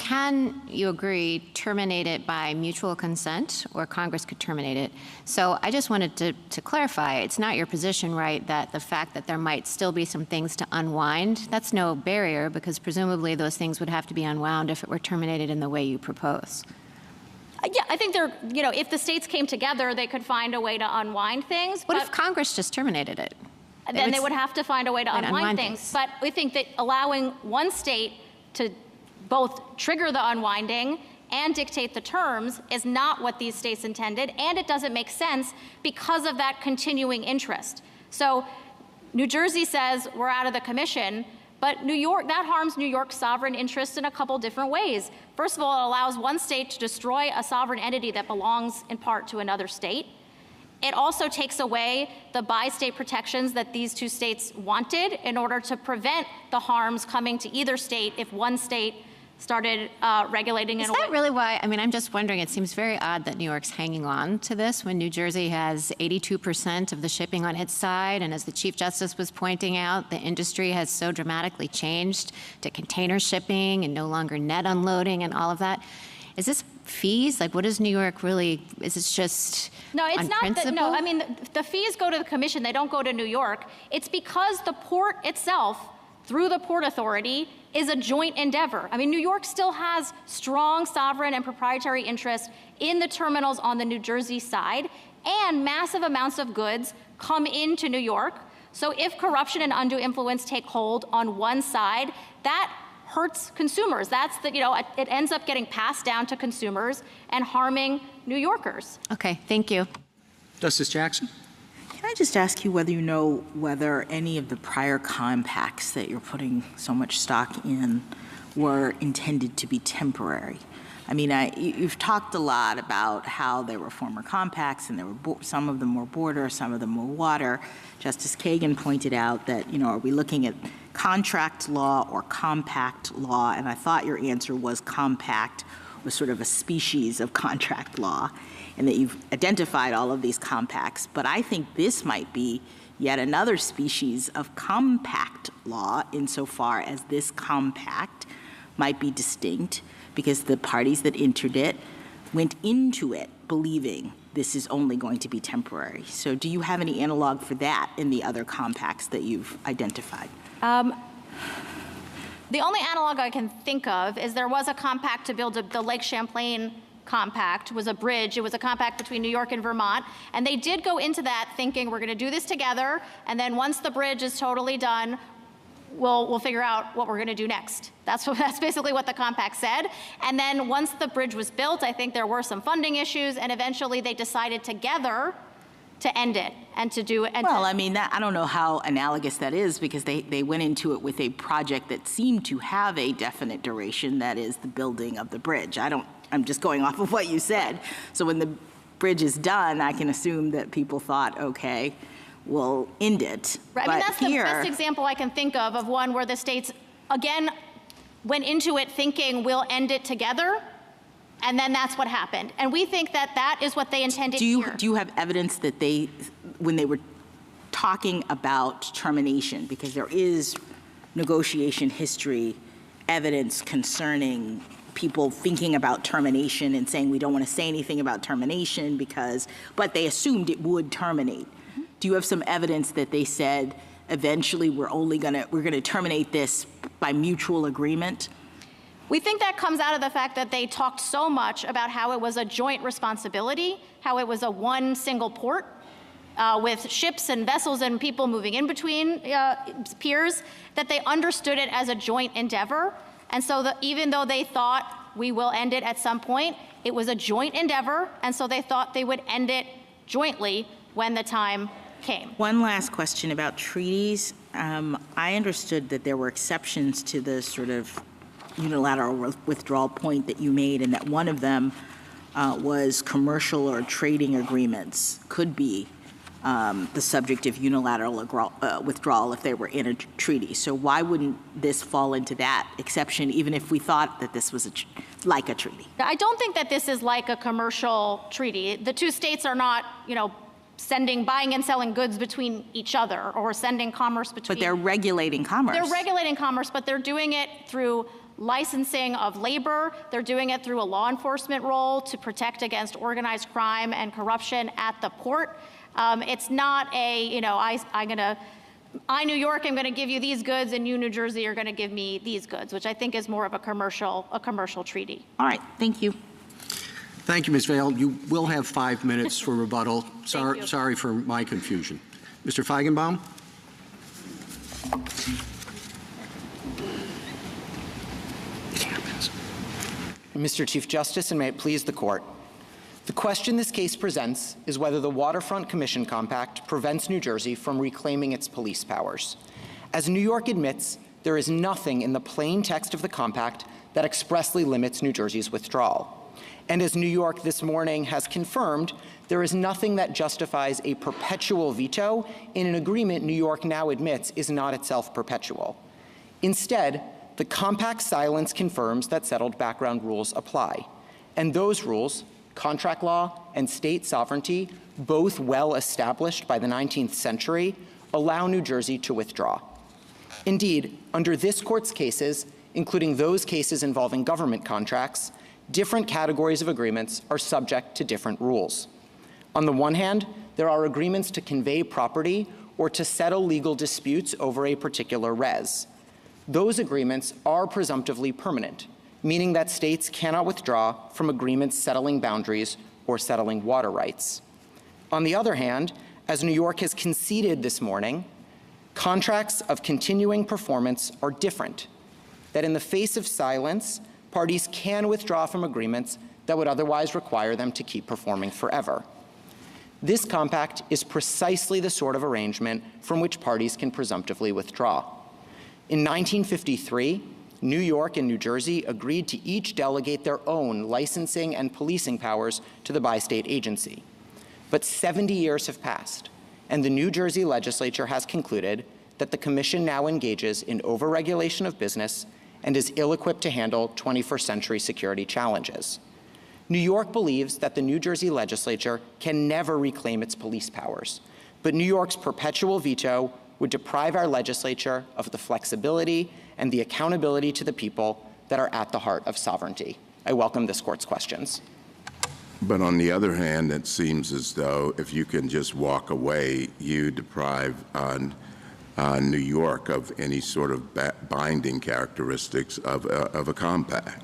agree, terminate it by mutual consent, or Congress could terminate it. So I just wanted to clarify, it's not your position, right, that the fact that there might still be some things to unwind, that's no barrier, because presumably those things would have to be unwound if it were terminated in the way you propose. Yeah, I think if the states came together, they could find a way to unwind things. What if Congress just terminated it? Then they would have to find a way to unwind things. But we think that allowing one state to both trigger the unwinding and dictate the terms is not what these states intended, and it doesn't make sense because of that continuing interest. So New Jersey says we're out of the commission, but that harms New York's sovereign interests in a couple different ways. First of all, it allows one state to destroy a sovereign entity that belongs in part to another state. It also takes away the bi-state protections that these two states wanted in order to prevent the harms coming to either state if one state started regulating in a way. Is that really why? I mean, I'm just wondering, it seems very odd that New York's hanging on to this when New Jersey has 82% of the shipping on its side, and as the Chief Justice was pointing out, the industry has so dramatically changed to container shipping and no longer net unloading and all of that. Is this fees? Like, what is New York really, is this just No, it's on not. principle? I mean, the fees go to the commission. They don't go to New York. It's because the port itself, through the Port Authority, is a joint endeavor. I mean, New York still has strong sovereign and proprietary interests in the terminals on the New Jersey side, and massive amounts of goods come into New York. So if corruption and undue influence take hold on one side, that hurts consumers. It ends up getting passed down to consumers and harming New Yorkers. Okay, thank you. Justice Jackson? Can I just ask you whether any of the prior compacts that you're putting so much stock in were intended to be temporary? I mean, you've talked a lot about how there were former compacts, and there were some of them were border, some of them were water. Justice Kagan pointed out that, are we looking at contract law or compact law? And I thought your answer was compact was sort of a species of contract law, and that you've identified all of these compacts. But I think this might be yet another species of compact law, insofar as this compact might be distinct because the parties that entered it went into it believing this is only going to be temporary. So do you have any analog for that in the other compacts that you've identified? The only analog I can think of is there was a compact to build the Lake Champlain compact, was a bridge. It was a compact between New York and Vermont. And they did go into that thinking we're going to do this together. And then once the bridge is totally done, we'll figure out what we're going to do next. That's basically what the compact said. And then once the bridge was built, I think there were some funding issues. And eventually they decided together to end it and to do it. Well, I mean, I don't know how analogous that is, because they went into it with a project that seemed to have a definite duration, that is the building of the bridge. I'm just going off of what you said. So when the bridge is done, I can assume that people thought, okay, we'll end it. Right. I mean, that's the best example I can think of one where the states, again, went into it thinking we'll end it together, and then that's what happened. And we think that that is what they intended here. Do you have evidence that when they were talking about termination, because there is negotiation history evidence concerning people thinking about termination and saying we don't want to say anything about termination but they assumed it would terminate. Mm-hmm. Do you have some evidence that they said eventually we're going to terminate this by mutual agreement? We think that comes out of the fact that they talked so much about how it was a joint responsibility, how it was a one single port with ships and vessels and people moving in between piers, that they understood it as a joint endeavor. And so even though they thought we will end it at some point, it was a joint endeavor, and so they thought they would end it jointly when the time came. One last question about treaties. I understood that there were exceptions to the sort of unilateral withdrawal point that you made, and that one of them was commercial or trading agreements could be the subject of unilateral withdrawal if they were in a treaty. So why wouldn't this fall into that exception, even if we thought that this was like a treaty? I don't think that this is like a commercial treaty. The two states are not, buying and selling goods between each other or sending commerce between. But they're regulating commerce. They're regulating commerce, but they're doing it through licensing of labor. They're doing it through a law enforcement role to protect against organized crime and corruption at the port. It's not I, New York, am going to give you these goods, and you, New Jersey, are going to give me these goods, which I think is more of a commercial treaty. All right, thank you. Thank you, Ms. Vail. You will have 5 minutes for rebuttal. Sorry for my confusion. Mr. Feigenbaum? Mr. Chief Justice, and may it please the Court. The question this case presents is whether the Waterfront Commission Compact prevents New Jersey from reclaiming its police powers. As New York admits, there is nothing in the plain text of the compact that expressly limits New Jersey's withdrawal. And as New York this morning has confirmed, there is nothing that justifies a perpetual veto in an agreement New York now admits is not itself perpetual. Instead, the compact's silence confirms that settled background rules apply. And those rules, contract law and state sovereignty, both well established by the 19th century, allow New Jersey to withdraw. Indeed, under this Court's cases, including those cases involving government contracts, different categories of agreements are subject to different rules. On the one hand, there are agreements to convey property or to settle legal disputes over a particular res. Those agreements are presumptively permanent, meaning that states cannot withdraw from agreements settling boundaries or settling water rights. On the other hand, as New York has conceded this morning, contracts of continuing performance are different, that in the face of silence, parties can withdraw from agreements that would otherwise require them to keep performing forever. This compact is precisely the sort of arrangement from which parties can presumptively withdraw. In 1953, New York and New Jersey agreed to each delegate their own licensing and policing powers to the bi-state agency. But 70 years have passed, and the New Jersey legislature has concluded that the Commission now engages in overregulation of business and is ill-equipped to handle 21st century security challenges. New York believes that the New Jersey legislature can never reclaim its police powers, but New York's perpetual veto would deprive our legislature of the flexibility and the accountability to the people that are at the heart of sovereignty. I welcome this Court's questions. But on the other hand, it seems as though if you can just walk away, you deprive New York of any sort of binding characteristics of a compact.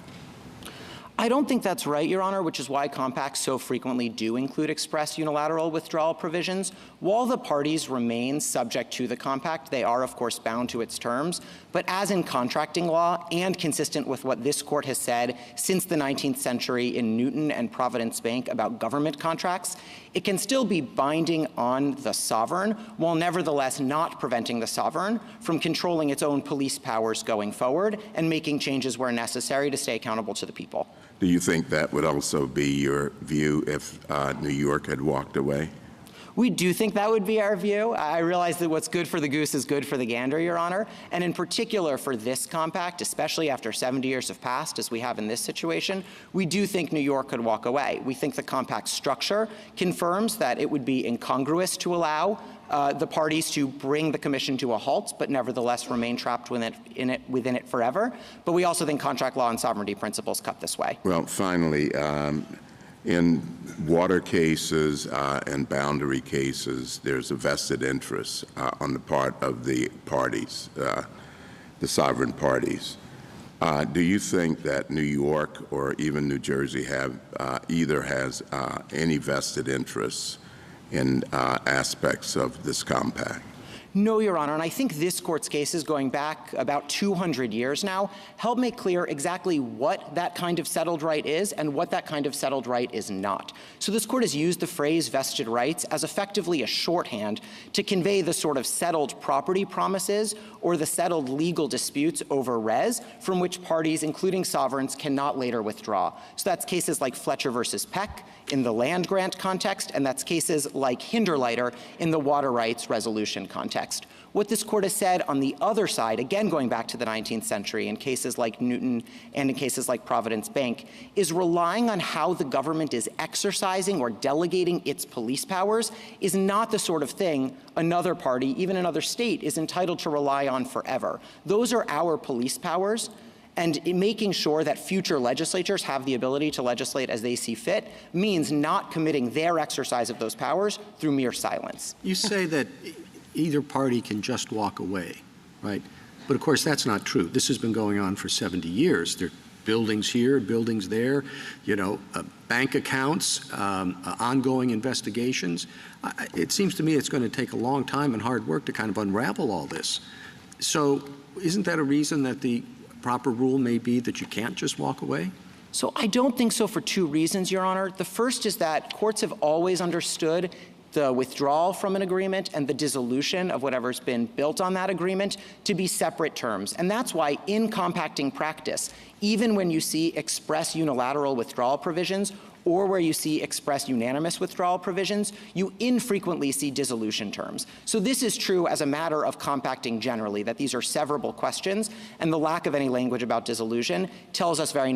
I don't think that's right, Your Honor, which is why compacts so frequently do include express unilateral withdrawal provisions. While the parties remain subject to the compact, they are, of course, bound to its terms. But as in contracting law, and consistent with what this court has said since the 19th century in Newton and Providence Bank about government contracts, it can still be binding on the sovereign, while nevertheless not preventing the sovereign from controlling its own police powers going forward and making changes where necessary to stay accountable to the people. Do you think that would also be your view if New York had walked away? We do think that would be our view. I realize that what's good for the goose is good for the gander, Your Honor. And in particular for this compact, especially after 70 years have passed, as we have in this situation, we do think New York could walk away. We think the compact structure confirms that it would be incongruous to allow the parties to bring the commission to a halt, but nevertheless remain trapped within it forever. But we also think contract law and sovereignty principles cut this way. Well, finally, in water cases and boundary cases, there's a vested interest on the part of the parties, the sovereign parties. Do you think that New York or even New Jersey have either has any vested interests in aspects of this compact? No, Your Honor, and I think this court's cases going back about 200 years now help make clear exactly what that kind of settled right is and what that kind of settled right is not. So this court has used the phrase vested rights as effectively a shorthand to convey the sort of settled property promises or the settled legal disputes over res from which parties, including sovereigns, cannot later withdraw. So that's cases like Fletcher versus Peck in the land grant context, and that's cases like Hinderleiter in the water rights resolution context. What this court has said on the other side, again going back to the 19th century in cases like Newton and in cases like Providence Bank, is relying on how the government is exercising or delegating its police powers is not the sort of thing another party, even another state, is entitled to rely on forever. Those are our police powers. And in making sure that future legislatures have the ability to legislate as they see fit means not committing their exercise of those powers through mere silence. You say that either party can just walk away, right? But of course, that's not true. This has been going on for 70 years. There are buildings here, buildings there, bank accounts, ongoing investigations. It seems to me it's going to take a long time and hard work to kind of unravel all this. So isn't that a reason that the proper rule may be that you can't just walk away? So I don't think so for two reasons, Your Honor. The first is that courts have always understood the withdrawal from an agreement and the dissolution of whatever's been built on that agreement to be separate terms. And that's why in compacting practice, even when you see express unilateral withdrawal provisions or where you see express unanimous withdrawal provisions, you infrequently see dissolution terms. So this is true as a matter of compacting generally, that these are severable questions, and the lack of any language about dissolution tells us very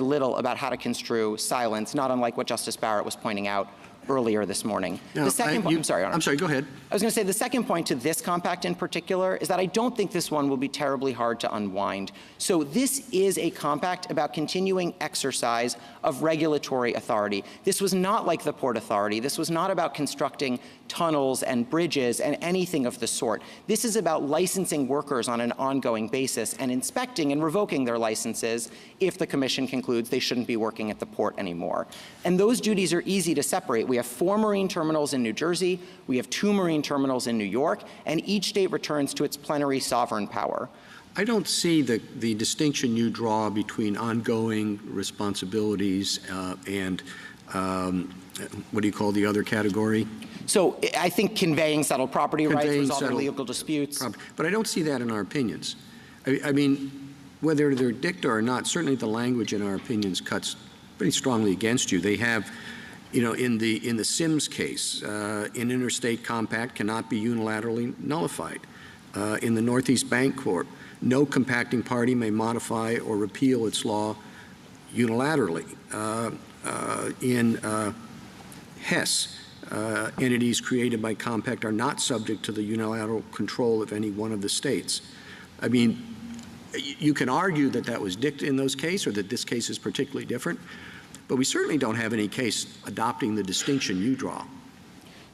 little about how to construe silence, not unlike what Justice Barrett was pointing out earlier this morning. Now, the second point, I'm sorry, Your Honor. I'm sorry, go ahead. I was going to say the second point to this compact in particular is that I don't think this one will be terribly hard to unwind. So this is a compact about continuing exercise of regulatory authority. This was not like the Port Authority. This was not about constructing tunnels and bridges and anything of the sort. This is about licensing workers on an ongoing basis and inspecting and revoking their licenses if the commission concludes they shouldn't be working at the port anymore. And those duties are easy to separate. We have 4 marine terminals in New Jersey, we have 2 marine terminals in New York, and each state returns to its plenary sovereign power. I don't see the distinction you draw between ongoing responsibilities and what do you call the other category? So I think conveying settled property rights, resolving legal disputes. But I don't see that in our opinions. I mean, whether they're dicta or not, certainly the language in our opinions cuts pretty strongly against you. They have, in the Sims case, an interstate compact cannot be unilaterally nullified. In the Northeast Bank Corp, no compacting party may modify or repeal its law unilaterally. In Hess, entities created by compact are not subject to the unilateral control of any one of the states. I mean, you can argue that that was dicta in those cases or that this case is particularly different, but we certainly don't have any case adopting the distinction you draw.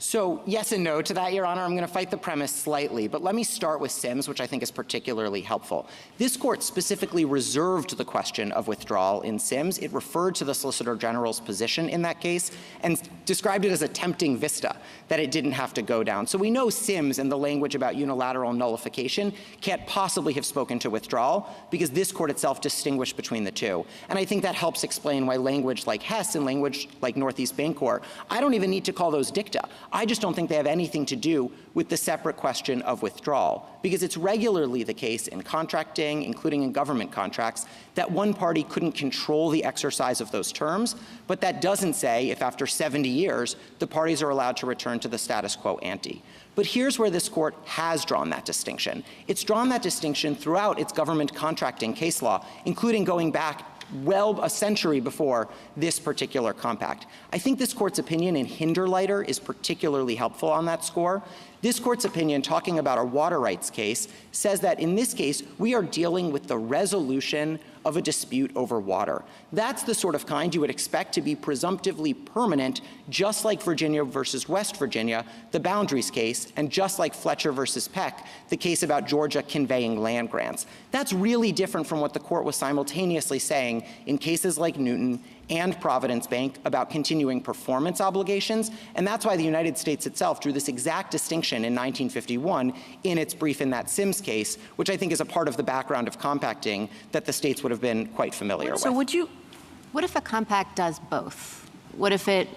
So yes and no to that, Your Honor. I'm going to fight the premise slightly, but let me start with Sims, which I think is particularly helpful. This court specifically reserved the question of withdrawal in Sims. It referred to the Solicitor General's position in that case and described it as a tempting vista that it didn't have to go down. So we know Sims and the language about unilateral nullification can't possibly have spoken to withdrawal because this court itself distinguished between the two. And I think that helps explain why language like Hess and language like Northeast Bancorp, I don't even need to call those dicta. I just don't think they have anything to do with the separate question of withdrawal, because it's regularly the case in contracting, including in government contracts, that one party couldn't control the exercise of those terms, but that doesn't say if after 70 years the parties are allowed to return to the status quo ante. But here's where this court has drawn that distinction. It's drawn that distinction throughout its government contracting case law, including going back well a century before this particular compact. I think this court's opinion in Hinderleiter is particularly helpful on that score. This court's opinion, talking about a water rights case, says that in this case, we are dealing with the resolution of a dispute over water. That's the sort of kind you would expect to be presumptively permanent, just like Virginia versus West Virginia, the boundaries case, and just like Fletcher versus Peck, the case about Georgia conveying land grants. That's really different from what the court was simultaneously saying in cases like Newton and Providence Bank about continuing performance obligations, and that's why the United States itself drew this exact distinction in 1951 in its brief in that Sims case, which I think is a part of the background of compacting that the states would have been quite familiar with. So what if a compact does both? What if it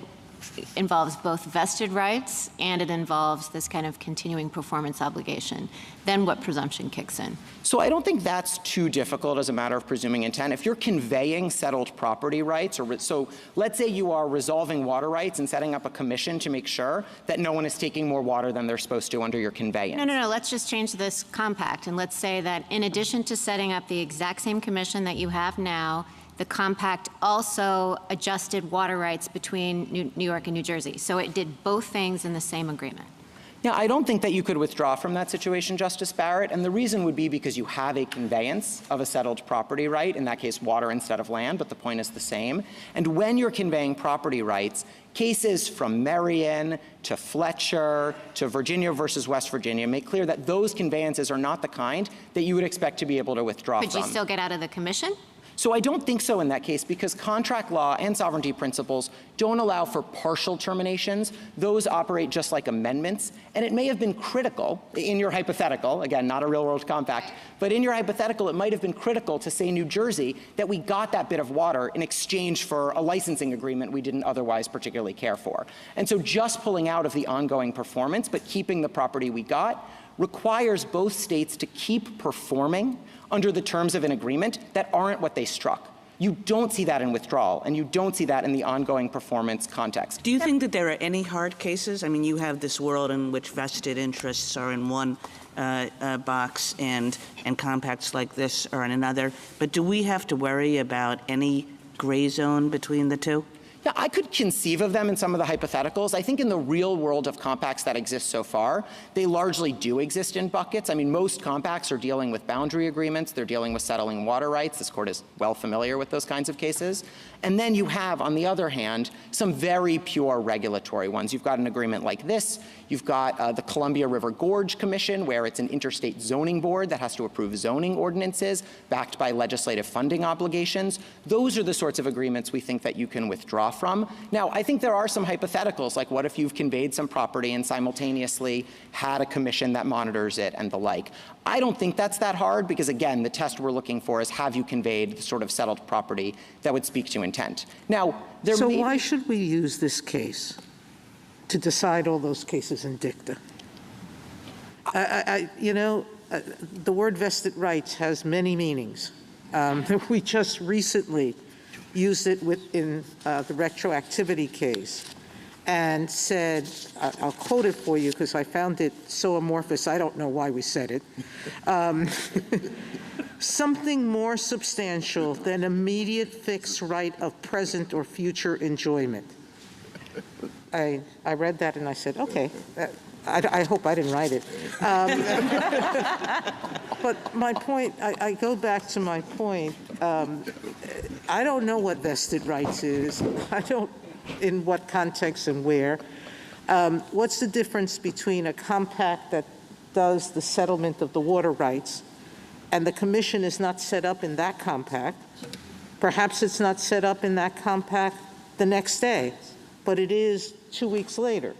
involves both vested rights and it involves this kind of continuing performance obligation? Then what presumption kicks in? So I don't think that's too difficult as a matter of presuming intent. If you're conveying settled property rights, so let's say you are resolving water rights and setting up a commission to make sure that no one is taking more water than they're supposed to under your conveyance. No. Let's just change this compact, and let's say that in addition to setting up the exact same commission that you have now, the compact also adjusted water rights between New York and New Jersey. So it did both things in the same agreement. Now, I don't think that you could withdraw from that situation, Justice Barrett, and the reason would be because you have a conveyance of a settled property right, in that case water instead of land, but the point is the same. And when you're conveying property rights, cases from Marion to Fletcher to Virginia versus West Virginia make clear that those conveyances are not the kind that you would expect to be able to withdraw from. Could you still get out of the commission? So I don't think so in that case, because contract law and sovereignty principles don't allow for partial terminations. Those operate just like amendments. And it may have been critical in your hypothetical, again, not a real world compact, but in your hypothetical, it might have been critical to say New Jersey that we got that bit of water in exchange for a licensing agreement we didn't otherwise particularly care for. And so just pulling out of the ongoing performance, but keeping the property we got, requires both states to keep performing under the terms of an agreement that aren't what they struck. You don't see that in withdrawal, and you don't see that in the ongoing performance context. Do you think that there are any hard cases? I mean, you have this world in which vested interests are in one box and compacts like this are in another, but do we have to worry about any gray zone between the two? Yeah, I could conceive of them in some of the hypotheticals. I think in the real world of compacts that exist so far, they largely do exist in buckets. I mean, most compacts are dealing with boundary agreements. They're dealing with settling water rights. This court is well familiar with those kinds of cases. And then you have, on the other hand, some very pure regulatory ones. You've got an agreement like this. You've got the Columbia River Gorge Commission, where it's an interstate zoning board that has to approve zoning ordinances backed by legislative funding obligations. Those are the sorts of agreements we think that you can withdraw from. Now, I think there are some hypotheticals, like what if you've conveyed some property and simultaneously had a commission that monitors it and the like. I don't think that's that hard because, again, the test we're looking for is have you conveyed the sort of settled property that would speak to intent. Now, so why should we use this case to decide all those cases in dicta? The word vested rights has many meanings. We just recently used it in the retroactivity case and said, I'll quote it for you because I found it so amorphous, I don't know why we said it. Something more substantial than immediate fixed right of present or future enjoyment. I read that and I said, okay, I hope I didn't write it. But my point, I go back to my point. I don't know what vested rights is. I don't, in what context and where. What's the difference between a compact that does the settlement of the water rights and the commission is not set up in that compact? Perhaps it's not set up in that compact the next day, but it is 2 weeks later.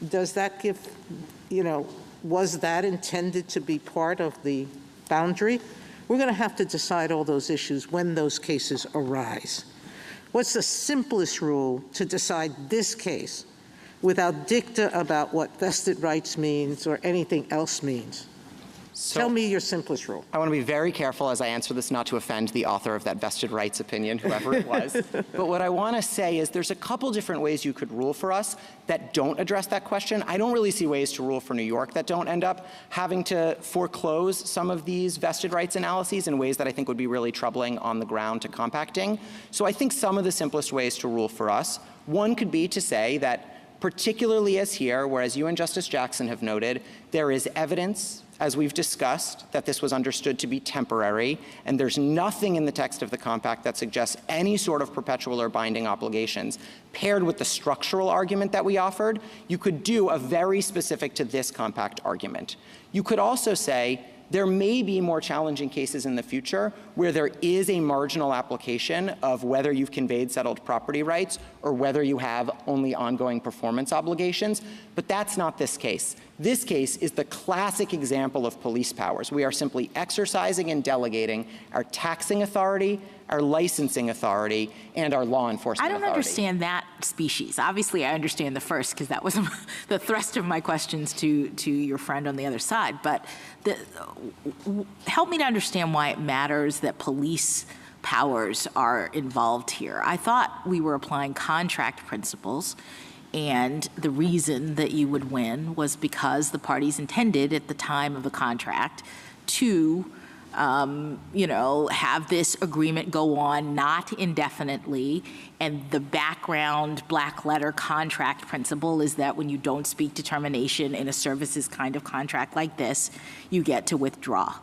Does that give, was that intended to be part of the boundary? We're going to have to decide all those issues when those cases arise. What's the simplest rule to decide this case without dicta about what vested rights means or anything else means? Tell me your simplest rule. I want to be very careful as I answer this not to offend the author of that vested rights opinion, whoever it was. But what I want to say is there's a couple different ways you could rule for us that don't address that question. I don't really see ways to rule for New York that don't end up having to foreclose some of these vested rights analyses in ways that I think would be really troubling on the ground to compacting. So I think some of the simplest ways to rule for us, one could be to say that particularly as here, whereas you and Justice Jackson have noted, there is evidence, as we've discussed, that this was understood to be temporary, and there's nothing in the text of the compact that suggests any sort of perpetual or binding obligations. Paired with the structural argument that we offered, you could do a very specific to this compact argument. You could also say there may be more challenging cases in the future where there is a marginal application of whether you've conveyed settled property rights or whether you have only ongoing performance obligations, but that's not this case. This case is the classic example of police powers. We are simply exercising and delegating our taxing authority, our licensing authority, and our law enforcement authority. I don't understand that species. Obviously, I understand the first because that was the thrust of my questions to your friend on the other side. But help me to understand why it matters that police powers are involved here. I thought we were applying contract principles, and the reason that you would win was because the parties intended at the time of the contract to have this agreement go on not indefinitely, and the background black letter contract principle is that when you don't speak to termination in a services kind of contract like this, you get to withdraw.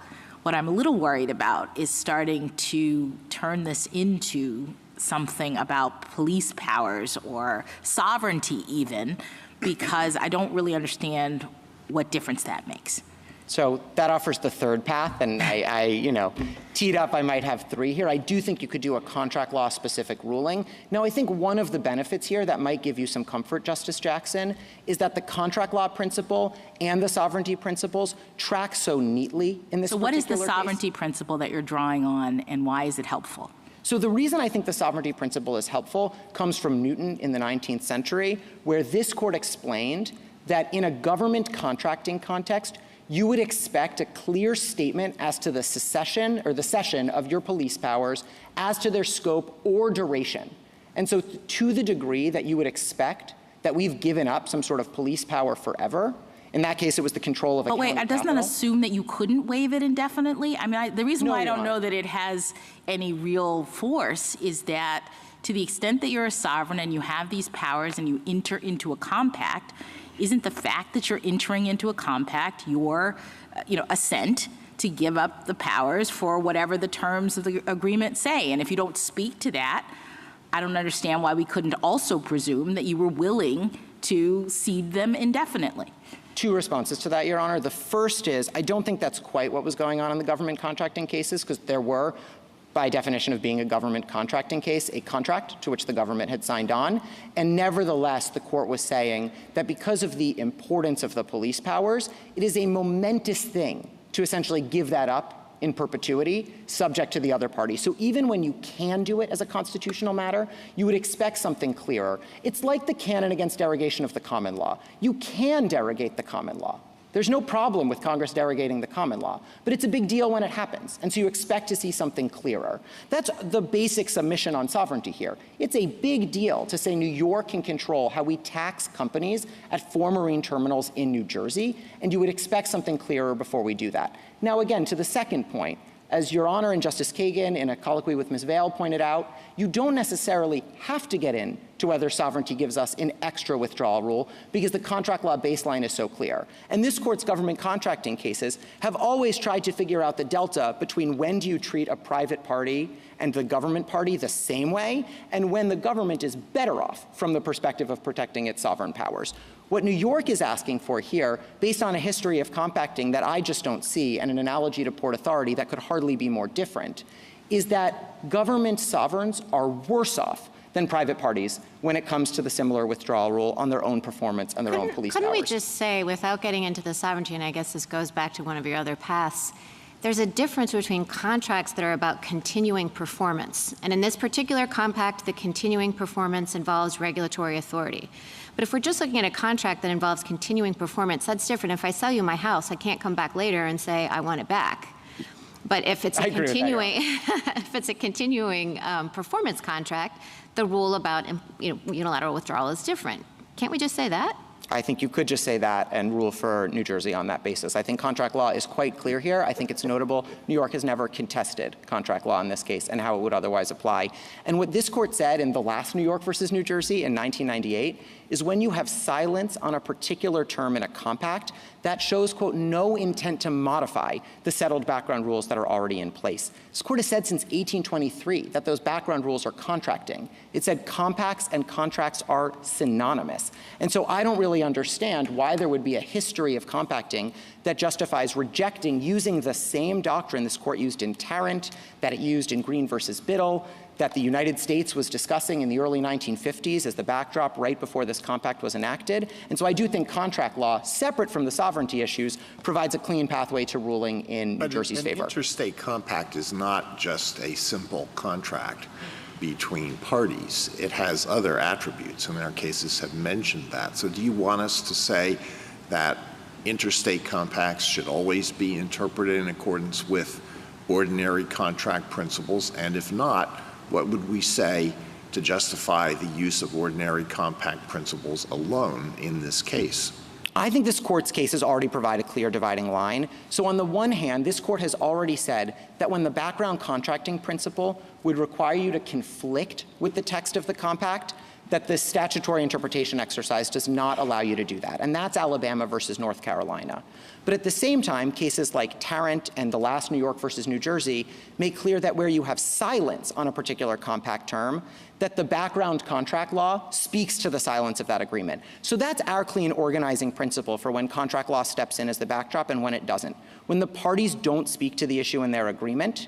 What I'm a little worried about is starting to turn this into something about police powers or sovereignty even, because I don't really understand what difference that makes. So that offers the third path, and I teed up I might have three here. I do think you could do a contract law specific ruling. Now, I think one of the benefits here that might give you some comfort, Justice Jackson, is that the contract law principle and the sovereignty principles track so neatly in this particular case. So what is the sovereignty principle that you're drawing on, and why is it helpful? So the reason I think the sovereignty principle is helpful comes from Newton in the 19th century, where this court explained that in a government contracting context, you would expect a clear statement as to the cessation of your police powers as to their scope or duration. And so to the degree that you would expect that we've given up some sort of police power forever, in that case, it was the control of a county capital. But wait, doesn't that assume that you couldn't waive it indefinitely? I mean, the reason why I don't know that it has any real force is that to the extent that you're a sovereign and you have these powers and you enter into a compact, isn't the fact that you're entering into a compact your assent to give up the powers for whatever the terms of the agreement say? And if you don't speak to that, I don't understand why we couldn't also presume that you were willing to cede them indefinitely. Two responses to that, Your Honor. The first is, I don't think that's quite what was going on in the government contracting cases, because there were, by definition of being a government contracting case, a contract to which the government had signed on. And nevertheless, the court was saying that because of the importance of the police powers, it is a momentous thing to essentially give that up in perpetuity, subject to the other party. So even when you can do it as a constitutional matter, you would expect something clearer. It's like the canon against derogation of the common law. You can derogate the common law. There's no problem with Congress derogating the common law, but it's a big deal when it happens, and so you expect to see something clearer. That's the basic submission on sovereignty here. It's a big deal to say New York can control how we tax companies at 4 marine terminals in New Jersey, and you would expect something clearer before we do that. Now again, to the second point, as Your Honor and Justice Kagan in a colloquy with Ms. Vail pointed out, you don't necessarily have to get into whether sovereignty gives us an extra withdrawal rule because the contract law baseline is so clear. And this court's government contracting cases have always tried to figure out the delta between when do you treat a private party and the government party the same way, and when the government is better off from the perspective of protecting its sovereign powers. What New York is asking for here, based on a history of compacting that I just don't see, and an analogy to Port Authority that could hardly be more different, is that government sovereigns are worse off than private parties when it comes to the similar withdrawal rule on their own performance and their own police powers. Couldn't we just say, without getting into the sovereignty, and I guess this goes back to one of your other paths, there's a difference between contracts that are about continuing performance. And in this particular compact, the continuing performance involves regulatory authority. But if we're just looking at a contract that involves continuing performance, that's different. If I sell you my house, I can't come back later and say, I want it back. But if it's a continuing, if it's a continuing performance contract, the rule about unilateral withdrawal is different. Can't we just say that? I think you could just say that and rule for New Jersey on that basis. I think contract law is quite clear here. I think it's notable New York has never contested contract law in this case and how it would otherwise apply. And what this court said in the last New York versus New Jersey in 1998 is when you have silence on a particular term in a compact, that shows, quote, no intent to modify the settled background rules that are already in place. This court has said since 1823 that those background rules are contracting. It said compacts and contracts are synonymous. And so I don't really understand why there would be a history of compacting that justifies rejecting using the same doctrine this court used in Tarrant, that it used in Green versus Biddle, that the United States was discussing in the early 1950s as the backdrop right before this compact was enacted. And so I do think contract law, separate from the sovereignty issues, provides a clean pathway to ruling in New Jersey's favor. An interstate compact is not just a simple contract between parties. It has other attributes, and our cases have mentioned that. So do you want us to say that interstate compacts should always be interpreted in accordance with ordinary contract principles? And if not, what would we say to justify the use of ordinary compact principles alone in this case? I think this court's cases already provide a clear dividing line. So on the one hand, this court has already said that when the background contracting principle would require you to conflict with the text of the compact, that the statutory interpretation exercise does not allow you to do that. And that's Alabama versus North Carolina. But at the same time, cases like Tarrant and the last New York versus New Jersey make clear that where you have silence on a particular compact term, that the background contract law speaks to the silence of that agreement. So that's our clean organizing principle for when contract law steps in as the backdrop and when it doesn't. When the parties don't speak to the issue in their agreement,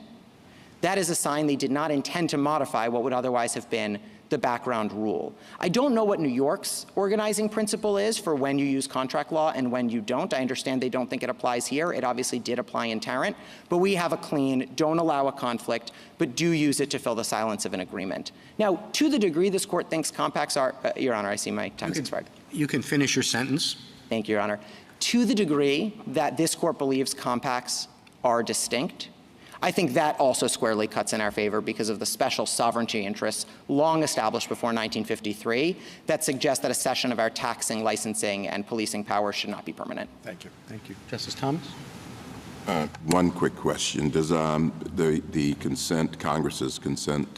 that is a sign they did not intend to modify what would otherwise have been the background rule. I don't know what New York's organizing principle is for when you use contract law and when you don't. I understand they don't think it applies here. It obviously did apply in Tarrant. But we have a clean, don't allow a conflict, but do use it to fill the silence of an agreement. Now, to the degree this court thinks compacts are, Your Honor, I see my time's expired. You can finish your sentence. Thank you, Your Honor. To the degree that this court believes compacts are distinct, I think that also squarely cuts in our favor because of the special sovereignty interests long established before 1953 that suggest that a cession of our taxing, licensing, and policing powers should not be permanent. Thank you. Thank you. Justice Thomas? One quick question. Does the consent, Congress's consent,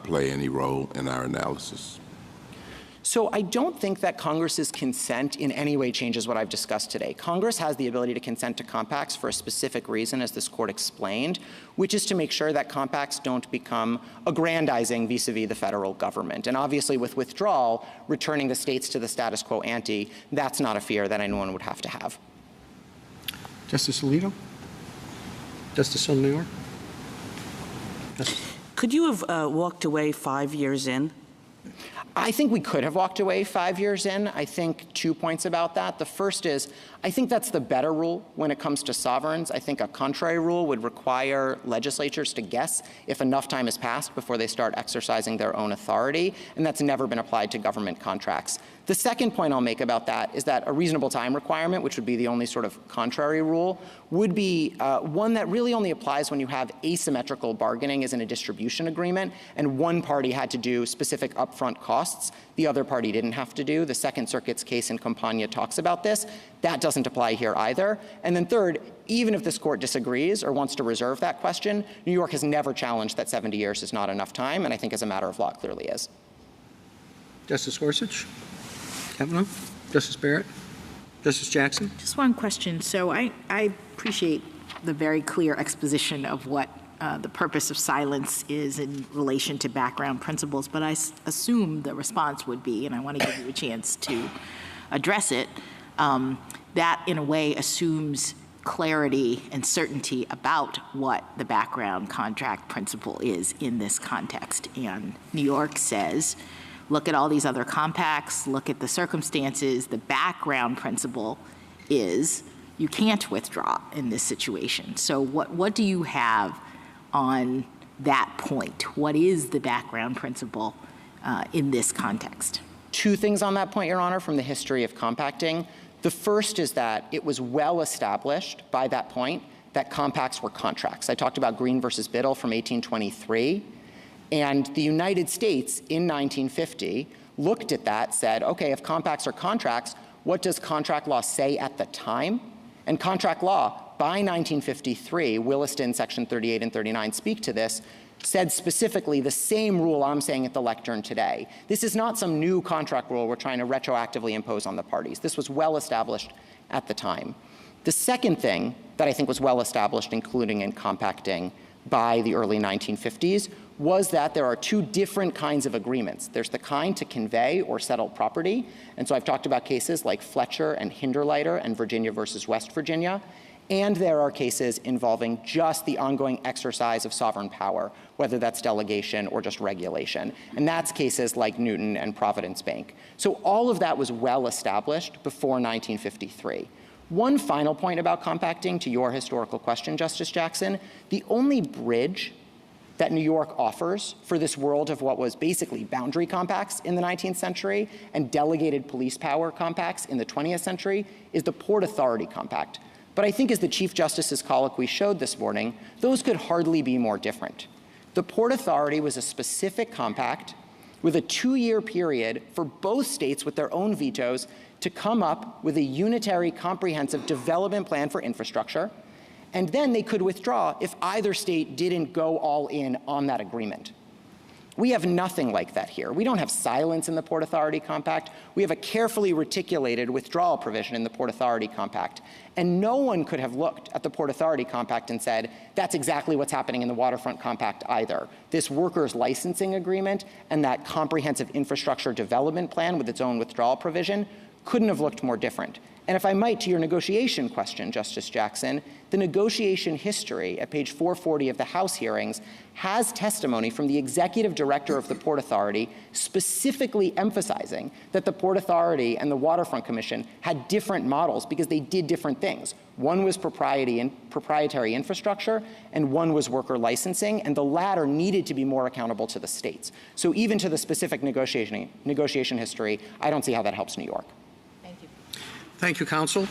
play any role in our analysis? So I don't think that Congress's consent in any way changes what I've discussed today. Congress has the ability to consent to compacts for a specific reason, as this court explained, which is to make sure that compacts don't become aggrandizing vis-a-vis the federal government. And obviously with withdrawal, returning the states to the status quo ante, that's not a fear that anyone would have to have. Justice Alito? Justice Sotomayor? Could you have walked away 5 years in? I think we could have walked away 5 years in. I think 2 points about that. The first is, I think that's the better rule when it comes to sovereigns. I think a contrary rule would require legislatures to guess if enough time has passed before they start exercising their own authority, and that's never been applied to government contracts. The second point I'll make about that is that a reasonable time requirement, which would be the only sort of contrary rule, would be one that really only applies when you have asymmetrical bargaining as in a distribution agreement, and one party had to do specific upfront costs the other party didn't have to do. The Second Circuit's case in Campagna talks about this. That doesn't apply here either. And then third, even if this court disagrees or wants to reserve that question, New York has never challenged that 70 years is not enough time, and I think as a matter of law, it clearly is. Justice Gorsuch? Kavanaugh? Justice Barrett? Justice Jackson? Just one question. So I appreciate the very clear exposition of what the purpose of silence is in relation to background principles, but I assume the response would be, and I want to give you a chance to address it, that in a way assumes clarity and certainty about what the background contract principle is in this context. And New York says, look at all these other compacts, look at the circumstances. The background principle is you can't withdraw in this situation. So what do you have on that point? What is the background principle in this context? Two things on that point, Your Honor, from the history of compacting. The first is that it was well established by that point that compacts were contracts. I talked about Green versus Biddle from 1823. And the United States in 1950 looked at that, said, okay, if compacts are contracts, what does contract law say at the time? And contract law, by 1953, Williston, Section 38 and 39 speak to this, said specifically the same rule I'm saying at the lectern today. This is not some new contract rule we're trying to retroactively impose on the parties. This was well established at the time. The second thing that I think was well established, including in compacting by the early 1950s, was that there are two different kinds of agreements. There's the kind to convey or settle property. And so I've talked about cases like Fletcher and Hinderleiter and Virginia versus West Virginia. And there are cases involving just the ongoing exercise of sovereign power, whether that's delegation or just regulation. And that's cases like Newton and Providence Bank. So all of that was well established before 1953. One final point about compacting to your historical question, Justice Jackson. The only bridge that New York offers for this world of what was basically boundary compacts in the 19th century and delegated police power compacts in the 20th century is the Port Authority Compact. But I think as the Chief Justice's colloquy showed this morning, those could hardly be more different. The Port Authority was a specific compact with a 2-year period for both states with their own vetoes to come up with a unitary comprehensive development plan for infrastructure, and then they could withdraw if either state didn't go all in on that agreement. We have nothing like that here. We don't have silence in the Port Authority Compact. We have a carefully reticulated withdrawal provision in the Port Authority Compact. And no one could have looked at the Port Authority Compact and said, that's exactly what's happening in the Waterfront Compact either. This workers' licensing agreement and that comprehensive infrastructure development plan with its own withdrawal provision couldn't have looked more different. And if I might, to your negotiation question, Justice Jackson, the negotiation history at page 440 of the House hearings has testimony from the executive director of the Port Authority specifically emphasizing that the Port Authority and the Waterfront Commission had different models because they did different things. One was proprietary infrastructure, and one was worker licensing, and the latter needed to be more accountable to the states. So even to the specific negotiation history, I don't see how that helps New York. Thank you, counsel.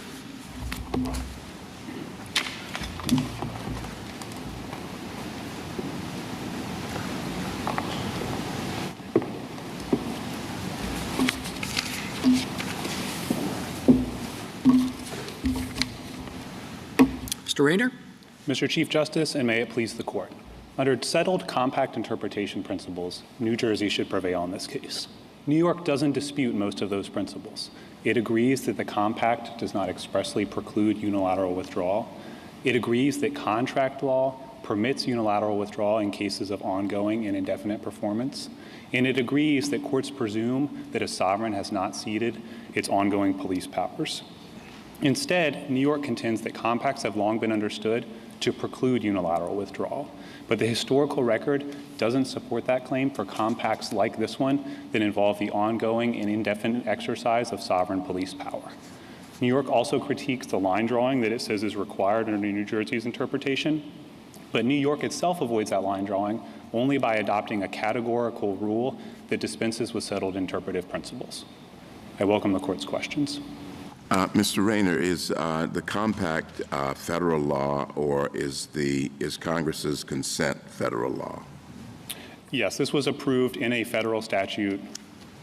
Mr. Rayner. Mr. Chief Justice, and may it please the court. Under settled compact interpretation principles, New Jersey should prevail in this case. New York doesn't dispute most of those principles. It agrees that the compact does not expressly preclude unilateral withdrawal. It agrees that contract law permits unilateral withdrawal in cases of ongoing and indefinite performance. And it agrees that courts presume that a sovereign has not ceded its ongoing police powers. Instead, New York contends that compacts have long been understood to preclude unilateral withdrawal. But the historical record doesn't support that claim for compacts like this one that involve the ongoing and indefinite exercise of sovereign police power. New York also critiques the line drawing that it says is required under New Jersey's interpretation, but New York itself avoids that line drawing only by adopting a categorical rule that dispenses with settled interpretive principles. I welcome the court's questions. Mr. Rayner, is the compact federal law, or is Congress's consent federal law? Yes, this was approved in a federal statute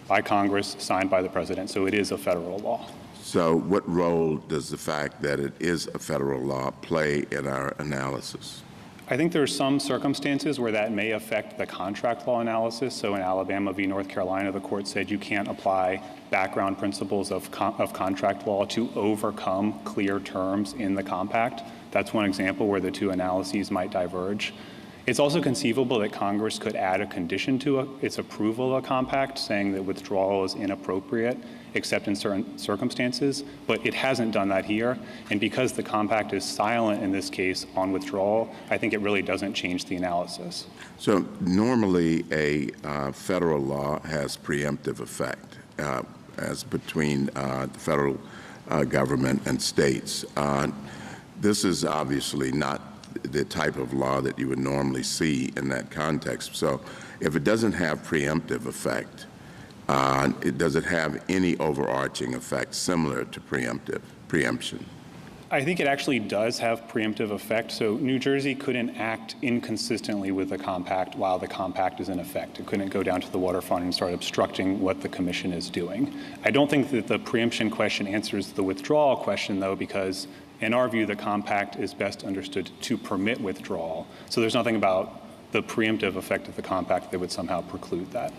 by Congress, signed by the president, so it is a federal law. So what role does the fact that it is a federal law play in our analysis? I think there are some circumstances where that may affect the contract law analysis. So in Alabama v. North Carolina, the court said you can't apply background principles of contract law to overcome clear terms in the compact. That's one example where the two analyses might diverge. It's also conceivable that Congress could add a condition to its approval of a compact, saying that withdrawal is inappropriate except in certain circumstances, but it hasn't done that here. And because the compact is silent in this case on withdrawal, I think it really doesn't change the analysis. So normally a federal law has preemptive effect as between the federal government and states. This is obviously not the type of law that you would normally see in that context. So if it doesn't have preemptive effect, does it have any overarching effect similar to preemption? I think it actually does have preemptive effect. So New Jersey couldn't act inconsistently with the compact while the compact is in effect. It couldn't go down to the waterfront and start obstructing what the commission is doing. I don't think that the preemption question answers the withdrawal question, though, because in our view, the compact is best understood to permit withdrawal. So there's nothing about the preemptive effect of the compact that would somehow preclude that.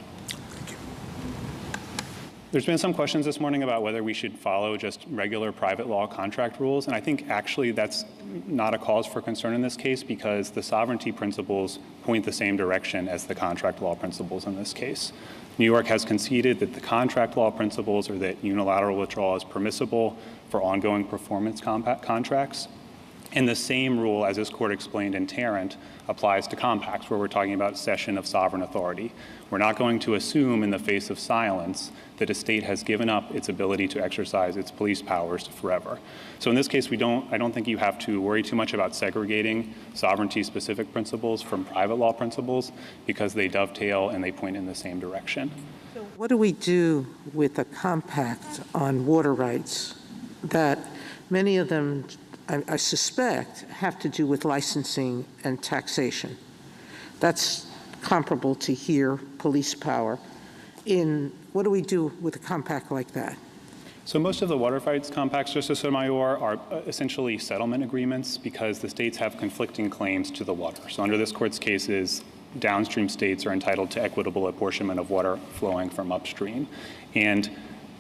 There's been some questions this morning about whether we should follow just regular private law contract rules, and I think actually that's not a cause for concern in this case because the sovereignty principles point the same direction as the contract law principles in this case. New York has conceded that the contract law principles are that unilateral withdrawal is permissible for ongoing performance contracts. And the same rule, as this court explained in Tarrant, applies to compacts where we're talking about cession of sovereign authority. We're not going to assume in the face of silence that a state has given up its ability to exercise its police powers forever. So in this case, I don't think you have to worry too much about segregating sovereignty-specific principles from private law principles because they dovetail and they point in the same direction. So what do we do with a compact on water rights that many of them, I suspect, have to do with licensing and taxation? That's comparable to here, police power. What do we do with a compact like that? So most of the water rights compacts, Justice Sotomayor, are essentially settlement agreements because the states have conflicting claims to the water. So under this court's cases, downstream states are entitled to equitable apportionment of water flowing from upstream. And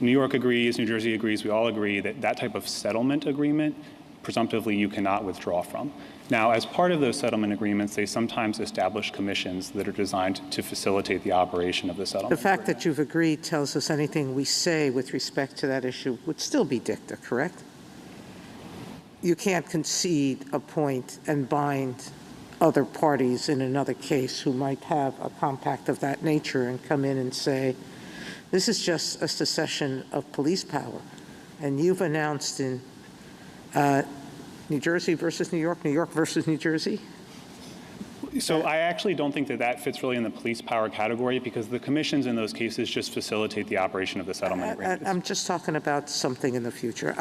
New York agrees, New Jersey agrees, we all agree that that type of settlement agreement, presumptively, you cannot withdraw from. Now, as part of those settlement agreements, they sometimes establish commissions that are designed to facilitate the operation of the settlement. The fact that you've agreed tells us anything we say with respect to that issue would still be dicta, correct? You can't concede a point and bind other parties in another case who might have a compact of that nature and come in and say, this is just a secession of police power. And you've announced in New Jersey versus New York versus New Jersey? So I actually don't think that that fits really in the police power category because the commissions in those cases just facilitate the operation of the settlement agreements. I'm just talking about something in the future.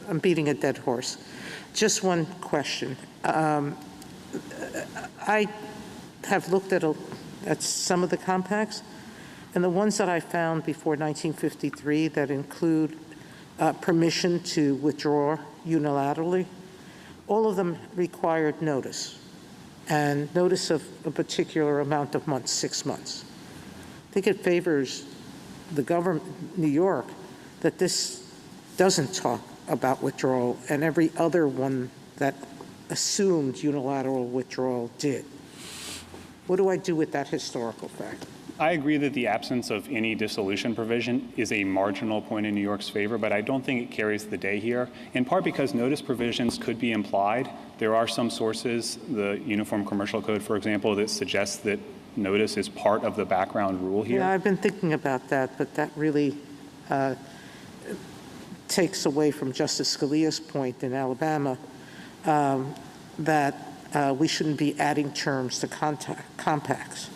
I'm beating a dead horse. Just one question. I have looked at some of the compacts, and the ones that I found before 1953 that include permission to withdraw unilaterally, all of them required notice, and notice of a particular amount of months, 6 months. I think it favors the government, New York, that this doesn't talk about withdrawal, and every other one that assumed unilateral withdrawal did. What do I do with that historical fact? I agree that the absence of any dissolution provision is a marginal point in New York's favor, but I don't think it carries the day here, in part because notice provisions could be implied. There are some sources, the Uniform Commercial Code, for example, that suggests that notice is part of the background rule here. Yeah, I've been thinking about that, but that really takes away from Justice Scalia's point in Alabama that we shouldn't be adding terms to compacts.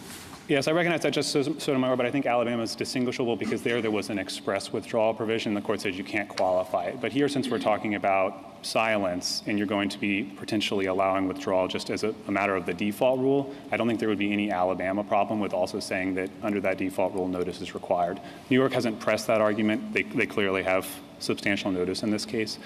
Yes, I recognize that, Justice Sotomayor, but I think Alabama is distinguishable because there was an express withdrawal provision. The court said you can't qualify it. But here, since we're talking about silence and you're going to be potentially allowing withdrawal just as a matter of the default rule, I don't think there would be any Alabama problem with also saying that under that default rule, notice is required. New York hasn't pressed that argument. They clearly have substantial notice in this case.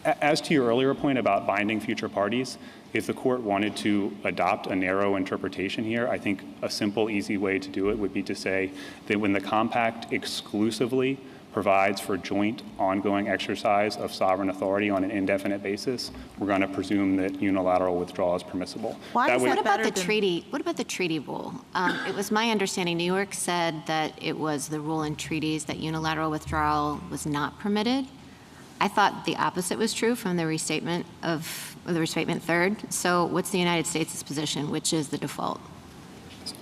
As to your earlier point about binding future parties, if the court wanted to adopt a narrow interpretation here, I think a simple, easy way to do it would be to say that when the compact exclusively provides for joint ongoing exercise of sovereign authority on an indefinite basis, we're going to presume that unilateral withdrawal is permissible. What about the treaty? What about the treaty rule? It was my understanding New York said that it was the rule in treaties that unilateral withdrawal was not permitted. I thought the opposite was true from the restatement third. So what's the United States' position? Which is the default?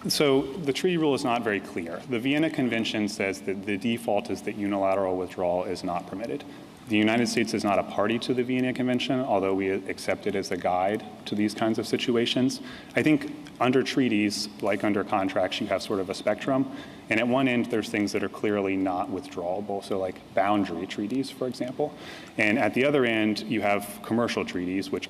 So the treaty rule is not very clear. The Vienna Convention says that the default is that unilateral withdrawal is not permitted. The United States is not a party to the Vienna Convention, although we accept it as a guide to these kinds of situations. I think under treaties, like under contracts, you have sort of a spectrum. And at one end, there's things that are clearly not withdrawable, so like boundary treaties, for example. And at the other end, you have commercial treaties, which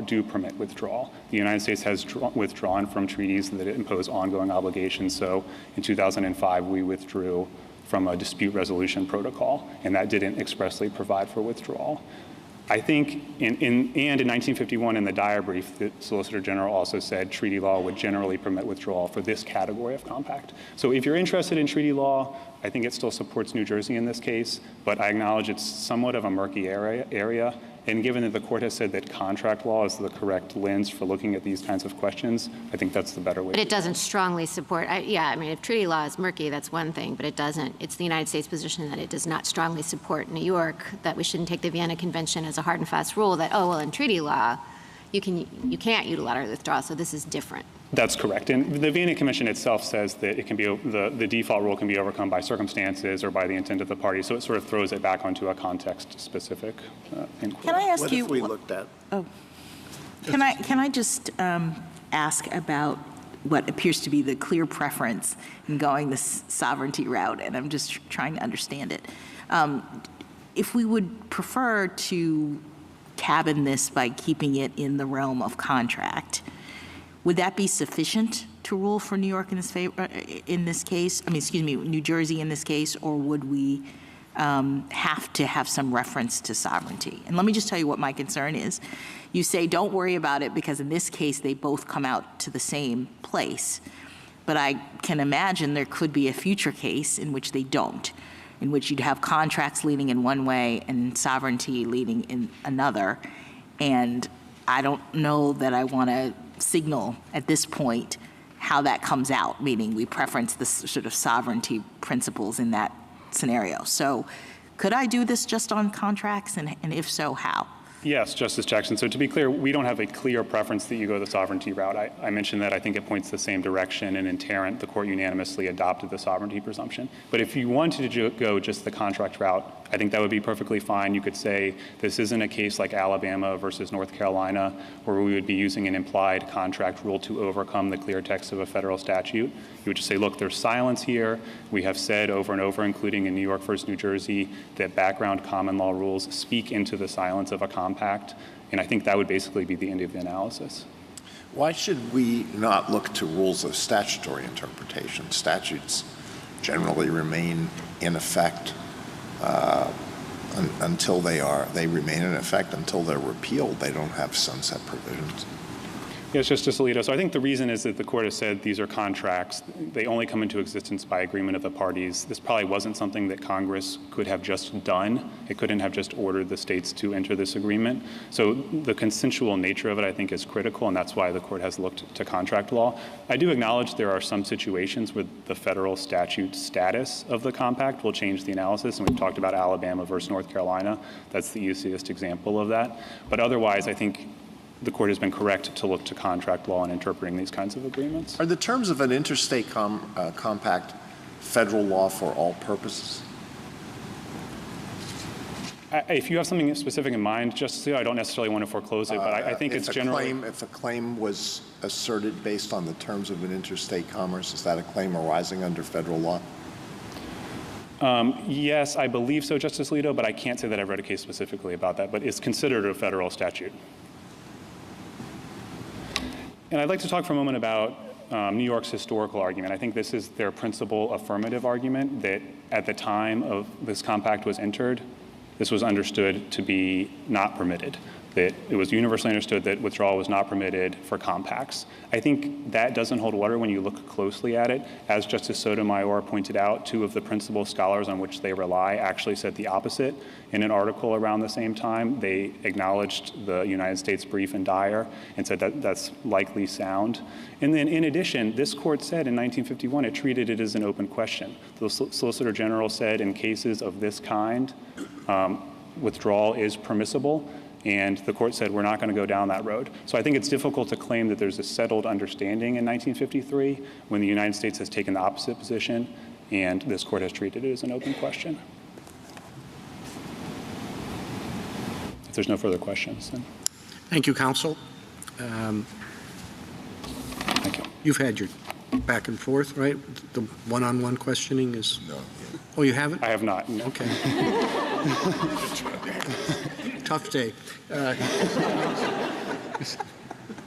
do permit withdrawal. The United States has withdrawn from treaties that impose ongoing obligations. So in 2005, we withdrew from a dispute resolution protocol, and that didn't expressly provide for withdrawal. I think, in 1951 in the Dyer brief, the Solicitor General also said treaty law would generally permit withdrawal for this category of compact. So if you're interested in treaty law, I think it still supports New Jersey in this case, but I acknowledge it's somewhat of a murky area. And given that the court has said that contract law is the correct lens for looking at these kinds of questions, I think that's the better way. But it doesn't strongly support, if treaty law is murky, that's one thing, but it doesn't. It's the United States position that it does not strongly support New York, that we shouldn't take the Vienna Convention as a hard and fast rule that, in treaty law, you can't unilaterally withdraw, so this is different. That's correct. And the Vienna Convention itself says that it can be the default rule can be overcome by circumstances or by the intent of the party. So it sort of throws it back onto a context-specific inquiry. Can I ask you? What if we looked at? Can I just ask about what appears to be the clear preference in going this sovereignty route, and I'm just trying to understand it. If we would prefer to cabin this by keeping it in the realm of contract, would that be sufficient to rule for New York in this case? New Jersey in this case, or would we have to have some reference to sovereignty? And let me just tell you what my concern is. You say don't worry about it because in this case they both come out to the same place. But I can imagine there could be a future case in which they don't, in which you'd have contracts leading in one way and sovereignty leading in another. And I don't know that I want to signal at this point how that comes out, meaning we preference the sort of sovereignty principles in that scenario. So could I do this just on contracts, and if so, how? Yes, Justice Jackson. So to be clear, we don't have a clear preference that you go the sovereignty route. I mentioned that I think it points the same direction, and in Tarrant, the court unanimously adopted the sovereignty presumption. But if you wanted to go just the contract route, I think that would be perfectly fine. You could say this isn't a case like Alabama versus North Carolina, where we would be using an implied contract rule to overcome the clear text of a federal statute. You would just say, look, there's silence here. We have said over and over, including in New York versus New Jersey, that background common law rules speak into the silence of a compact. And I think that would basically be the end of the analysis. Why should we not look to rules of statutory interpretation? Statutes generally remain in effect until they remain in effect until they're repealed. They don't have sunset provisions. Yes, Justice Alito. So I think the reason is that the court has said these are contracts. They only come into existence by agreement of the parties. This probably wasn't something that Congress could have just done. It couldn't have just ordered the states to enter this agreement. So the consensual nature of it, I think, is critical, and that's why the court has looked to contract law. I do acknowledge there are some situations where the federal statute status of the compact will change the analysis, and we've talked about Alabama versus North Carolina. That's the easiest example of that. But otherwise, I think the court has been correct to look to contract law in interpreting these kinds of agreements. Are the terms of an interstate compact federal law for all purposes? If you have something specific in mind, Justice Alito, I don't necessarily want to foreclose it, but I think it's generally... If a claim was asserted based on the terms of an interstate commerce, is that a claim arising under federal law? Yes, I believe so, Justice Alito, but I can't say that I've read a case specifically about that, but it's considered a federal statute. And I'd like to talk for a moment about New York's historical argument. I think this is their principal affirmative argument, that at the time of this compact was entered, this was understood to be not permitted, that it was universally understood that withdrawal was not permitted for compacts. I think that doesn't hold water when you look closely at it. As Justice Sotomayor pointed out, two of the principal scholars on which they rely actually said the opposite. In an article around the same time, they acknowledged the United States brief in Dyer and said that that's likely sound. And then in addition, this court said in 1951 it treated it as an open question. The Solicitor General said in cases of this kind, withdrawal is permissible. And the court said, we're not going to go down that road. So I think it's difficult to claim that there's a settled understanding in 1953 when the United States has taken the opposite position and this court has treated it as an open question. If there's no further questions, then. Thank you, counsel. Thank you. You've had your back and forth, right? The one-on-one questioning is? No. Oh, you haven't? I have not. No. Okay. Tough day.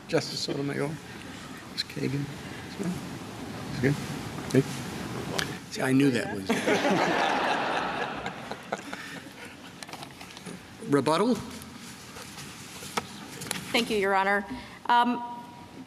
Justice Sotomayor, Ms. Kagan. Good. Okay. See, I knew that was. Rebuttal? Thank you, Your Honor. I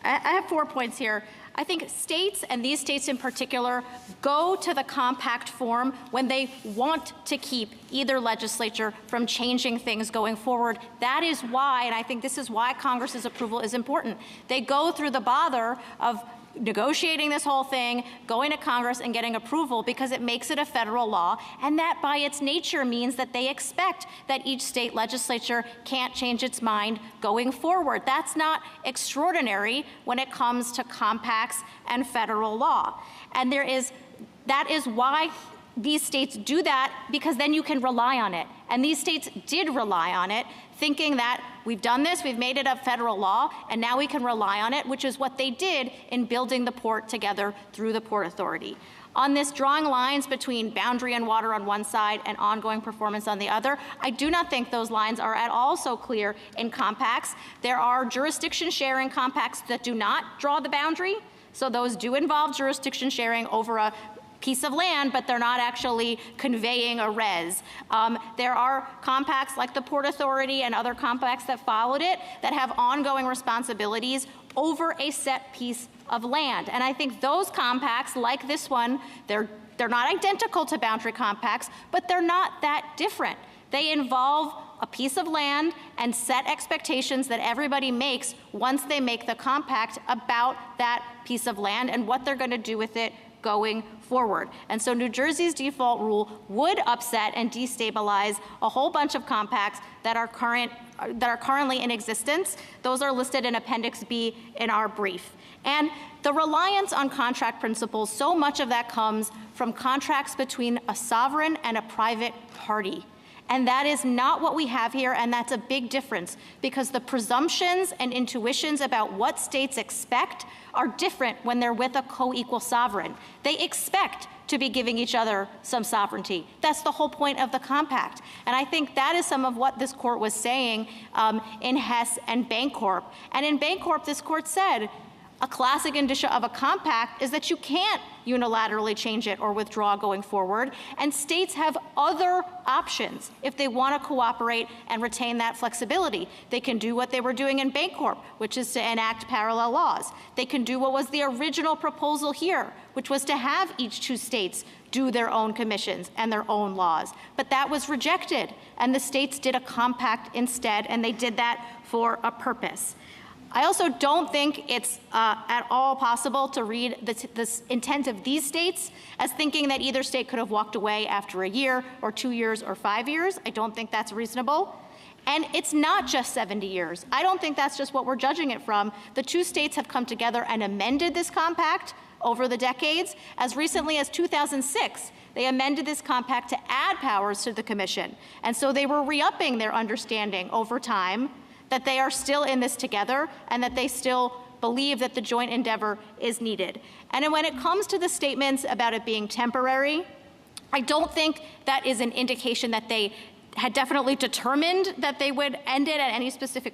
have 4 points here. I think states, and these states in particular, go to the compact form when they want to keep either legislature from changing things going forward. That is why, and I think this is why Congress's approval is important. They go through the bother of negotiating this whole thing, going to Congress and getting approval because it makes it a federal law, and that by its nature means that they expect that each state legislature can't change its mind going forward. That's not extraordinary when it comes to compacts and federal law. And that is why these states do that, because then you can rely on it. And these states did rely on it, thinking that we've done this, we've made it a federal law, and now we can rely on it, which is what they did in building the port together through the Port Authority. On this drawing lines between boundary and water on one side and ongoing performance on the other, I do not think those lines are at all so clear in compacts. There are jurisdiction sharing compacts that do not draw the boundary, so those do involve jurisdiction sharing over a piece of land, but they're not actually conveying a res. There are compacts like the Port Authority and other compacts that followed it that have ongoing responsibilities over a set piece of land. And I think those compacts, like this one, they're not identical to boundary compacts, but they're not that different. They involve a piece of land and set expectations that everybody makes once they make the compact about that piece of land and what they're going to do with it going forward. And so New Jersey's default rule would upset and destabilize a whole bunch of compacts that are currently in existence. Those are listed in Appendix B in our brief. And the reliance on contract principles, so much of that comes from contracts between a sovereign and a private party. And that is not what we have here, and that's a big difference, because the presumptions and intuitions about what states expect are different when they're with a co-equal sovereign. They expect to be giving each other some sovereignty. That's the whole point of the compact. And I think that is some of what this court was saying in Hess and Bancorp. And in Bancorp, this court said, a classic indicia of a compact is that you can't unilaterally change it or withdraw going forward, and states have other options if they want to cooperate and retain that flexibility. They can do what they were doing in Bancorp, which is to enact parallel laws. They can do what was the original proposal here, which was to have each two states do their own commissions and their own laws. But that was rejected, and the states did a compact instead, and they did that for a purpose. I also don't think it's at all possible to read the intent of these states as thinking that either state could have walked away after a year or 2 years or 5 years. I don't think that's reasonable. And it's not just 70 years. I don't think that's just what we're judging it from. The two states have come together and amended this compact over the decades. As recently as 2006, they amended this compact to add powers to the commission. And so they were re-upping their understanding over time that they are still in this together and that they still believe that the joint endeavor is needed. And when it comes to the statements about it being temporary, I don't think that is an indication that they had definitely determined that they would end it at any specific